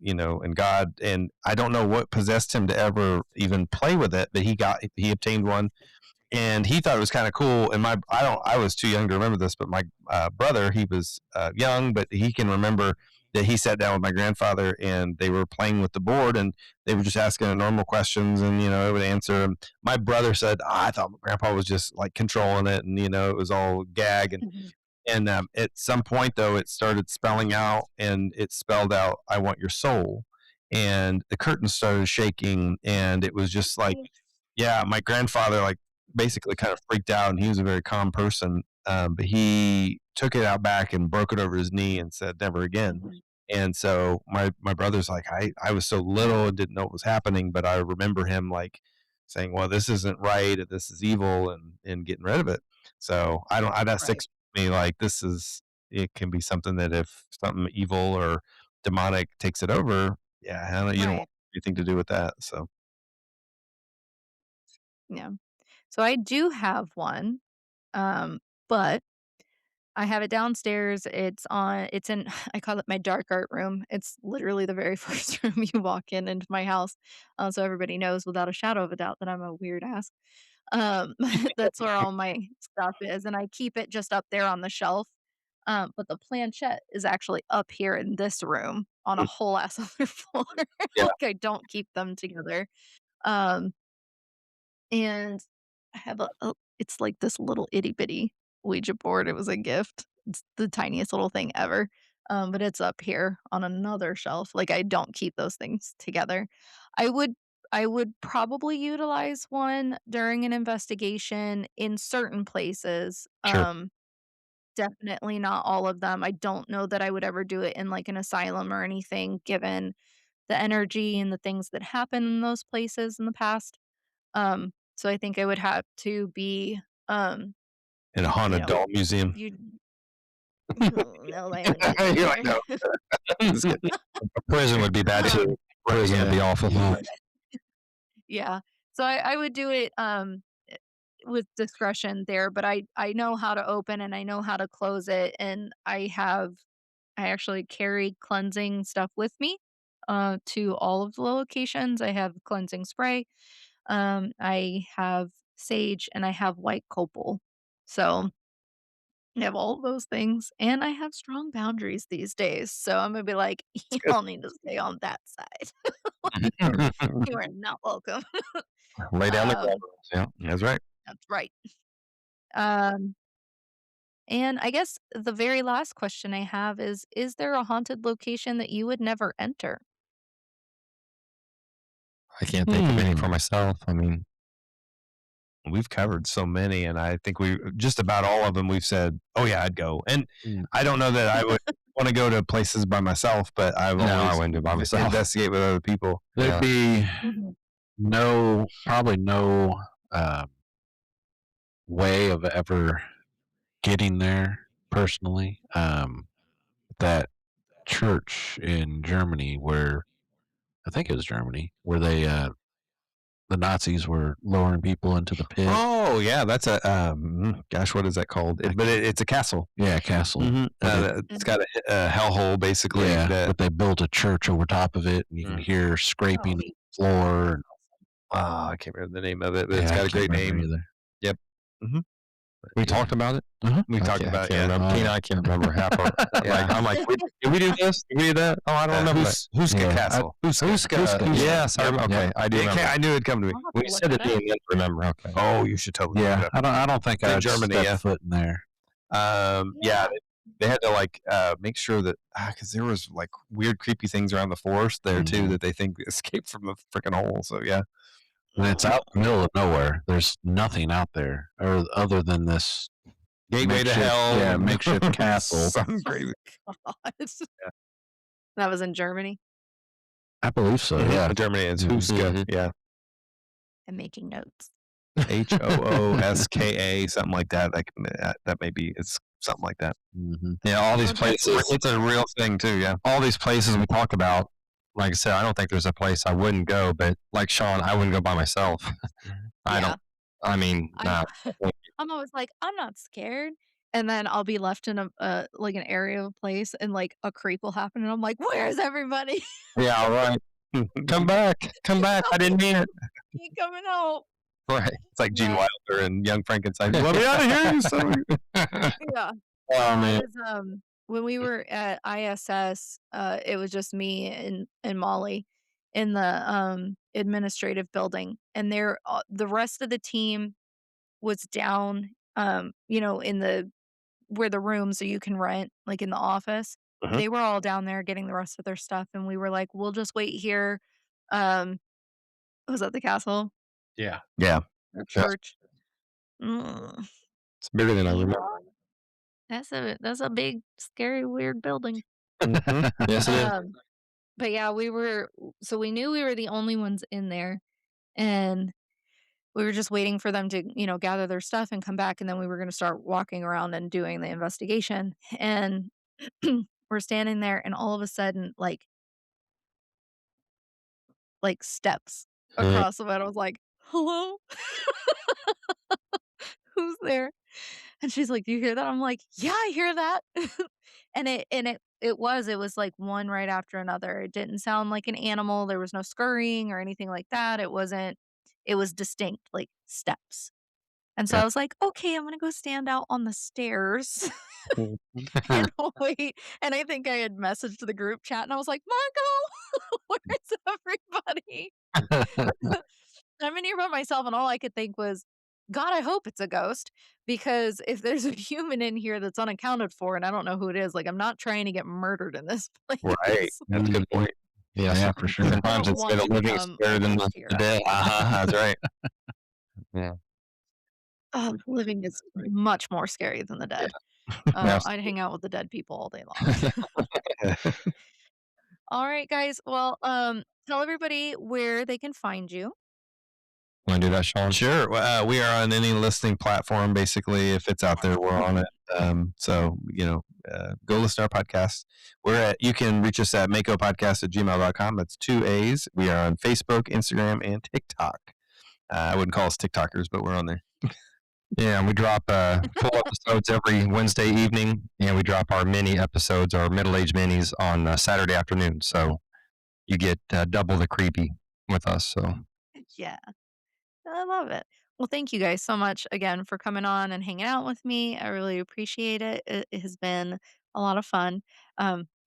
God. And I don't know what possessed him to ever even play with it, but he obtained one, and he thought it was kind of cool. And I was too young to remember this, but my brother, he was young, but he can remember that he sat down with my grandfather and they were playing with the board, and they were just asking it normal questions, and it would answer. And my brother said, I thought my grandpa was just like controlling it, and it was all gag. Mhm. And at some point, though, it started spelling out, and it spelled out, I want your soul. And the curtains started shaking, and it was just like, yeah, my grandfather, like, basically kind of freaked out, and he was a very calm person. But he took it out back and broke it over his knee and said, never again. Mhm. And so my brother's like, I was so little and didn't know what was happening, but I remember him like saying, well, this isn't right, and this is evil, and getting rid of it. So that Right. sticks with me. Like, it can be something that if something evil or demonic takes it over, yeah, you don't want Right. anything to do with that. So Yeah. So I do have one, but I have it downstairs. It's in, I call it my dark art room. It's literally the very first room you walk into my house. So everybody knows without a shadow of a doubt that I'm a weird ass. Um, that's where all my stuff is. And I keep it just up there on the shelf. But the planchette is actually up here in this room on a whole ass other floor. yeah, Like I don't keep them together. Um, and I have it's like this little itty bitty Ouija board. It was a gift. It's the tiniest little thing ever. But it's up here on another shelf. Like I don't keep those things together. I would I would probably utilize one during an investigation in certain places. Sure. Definitely not all of them. I don't know that I would ever do it in like an asylum or anything, given the energy and the things that happen in those places in the past. So I think I would have to be, um, in a you haunted know, doll museum. you no, I wouldn't do that You're like, either. no, just kidding. A prison would be bad Um, too. Prison would be Yeah. awful. yeah. So I would do it, with discretion there, but I know how to open and I know how to close it, and I actually carry cleansing stuff with me to all of the locations. I have cleansing spray. I have sage and I have white copal. So I have all of those things, and I have strong boundaries these days. So I'm gonna be like, It's good. y'all need to stay on that side. Like, you are not welcome. Lay down the ground Um, rules. Yeah. That's right. that's right. Um, and I guess the very last question I have is there a haunted location that you would never enter? I can't think of any for Hmm. myself. I mean, We've covered so many, and I think we just about all of them we've said, "Oh yeah, I'd go." And Mm. I don't know that I would want to go to places by myself, but I've no, I always wouldn't do it by myself. investigate with other people. There'd be Mhm. probably no way of ever getting there personally. That church in Germany where I think it was Germany where they the Nazis were lowering people into the pit. Oh yeah, that's a gosh, what is that called? It's a castle. Yeah, castle. It's got a hellhole basically. Yeah, that, but they built a church over top of it, and you can hear scraping on the floor. And, I can't remember the name of it, but yeah, it's I got a can't great remember name. either. Yep. We talked about it. We talked I about can't remember. Tina, I can't remember half of it. Yeah. I'm like, did we do this? Did we do that? Oh, I don't remember that. Huska Yeah, Castle. Huska. Yes, I remember. Okay, I do Yeah, remember. I knew it'd come to me. I'll have When to you look said it it, up. I didn't remember. Okay. Oh, you should totally look it Yeah, up. I don't think In I'd Germany, step yeah. foot in there. They had to like make sure that because there was like weird, creepy things around the forest there too Mhm. that they think escaped from the freaking hole. So yeah, And it's out in the middle of nowhere. There's nothing out there, or other than this gateway to makeshift- hell. yeah, makeshift castle. Something crazy. God. That was in Germany. I believe so. Yeah, In Germany, it's Mhm. Huska. Yeah, I'm making notes. HOOSKA, something like that. Like that may be it's something like that. Mm-hmm. Yeah, all these Oh, that's places. It's a real thing too. Yeah. All these places we talk about. Like I said, I don't think there's a place I wouldn't go. But like Sean, I wouldn't go by myself. I Yeah. don't. I mean, nah. I'm always like, I'm not scared. And then I'll be left in a like an area of a place and like a creep will happen and I'm like, where's everybody? Yeah, all right. Come back. Come back. I didn't mean it. Ain't coming out. Right. It's like Gene Yeah. Wilder and Young Frankenstein. Let me out of here, you son of a-" Yeah. Oh I man. was when we were at ISS, it was just me and Molly in the administrative building and there the rest of the team was down in the where the rooms that you can rent like in the office. Mhm. They were all down there getting the rest of their stuff and we were like, we'll just wait here. Um was that the castle Yeah. Yeah. or church? It's bigger than I remember. That's a big, scary, weird building. Yes, it is. But yeah, so we knew we were the only ones in there, and we were just waiting for them to, gather their stuff and come back, and then we were gonna start walking around and doing the investigation. And we're standing there, and all of a sudden, like steps across the bed. I was like, "Hello, who's there?" And she's like, "Do you hear that?" I'm like, "Yeah, I hear that." And it was like one right after another. It didn't sound like an animal. There was no scurrying or anything like that. It was distinct, like steps. And so Yeah. I was like, "Okay, I'm gonna go stand out on the stairs and wait." And I think I had messaged the group chat and I was like, "Marco, where's everybody?" I'm in here by myself, and all I could think was, God, I hope it's a ghost because if there's a human in here that's unaccounted for, and I don't know who it is, like I'm not trying to get murdered in this place. Right. That's a good point. Yeah, for sure. Sometimes I don't it's want the to living is become better than ghost the here. dead. That's right. Yeah. Oh, living is much more scary than the dead. I'd hang out with the dead people all day long. All right, guys. Well, tell everybody where they can find you. Want to do that, Sean? Sure. We are on any listening platform, basically. If it's out there, we're on it. So, go listen to our podcast. You can reach us at makopodcast@gmail.com. That's 2 A's. We are on Facebook, Instagram, and TikTok. I wouldn't call us TikTokers, but we're on there. Yeah, and we drop full episodes every Wednesday evening, and we drop our mini episodes, our middle-aged minis, on Saturday afternoon. So you get double the creepy with us. So Yeah, I love it. Well, thank you guys so much again for coming on and hanging out with me. I really appreciate it. It has been a lot of fun.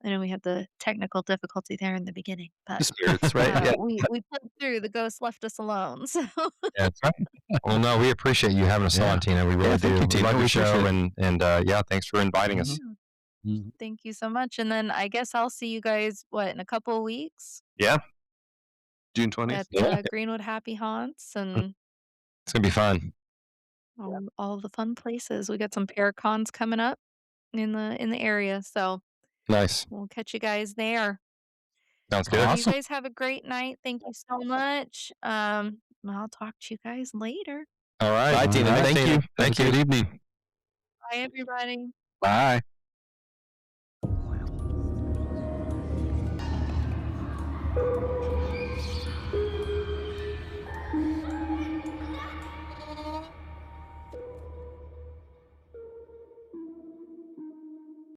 I know we had the technical difficulty there in the beginning, but The spirits, right? Yeah. we put through. The ghost left us alone. So yeah, that's right. Well, no, we appreciate you having us Yeah. on, Tina. We really Yeah, do. thank you, We Tina. love We your appreciate show, it. and yeah, thanks for inviting us. yeah, Mhm. thank you so much. And then I guess I'll see you guys in a couple of weeks Yeah. June 20th. at Yeah, Greenwood Happy Haunts mm, and it's gonna be fun. all the fun places. We got some paracons coming up in the area, so Nice. we'll catch you guys there. Sounds good. Well, you Awesome. guys have a great night. Thank you so much. I'll talk to you guys later. All right. Bye, All Tina. right. Thank you. Have a Thank you. good evening. Bye, everybody. Bye.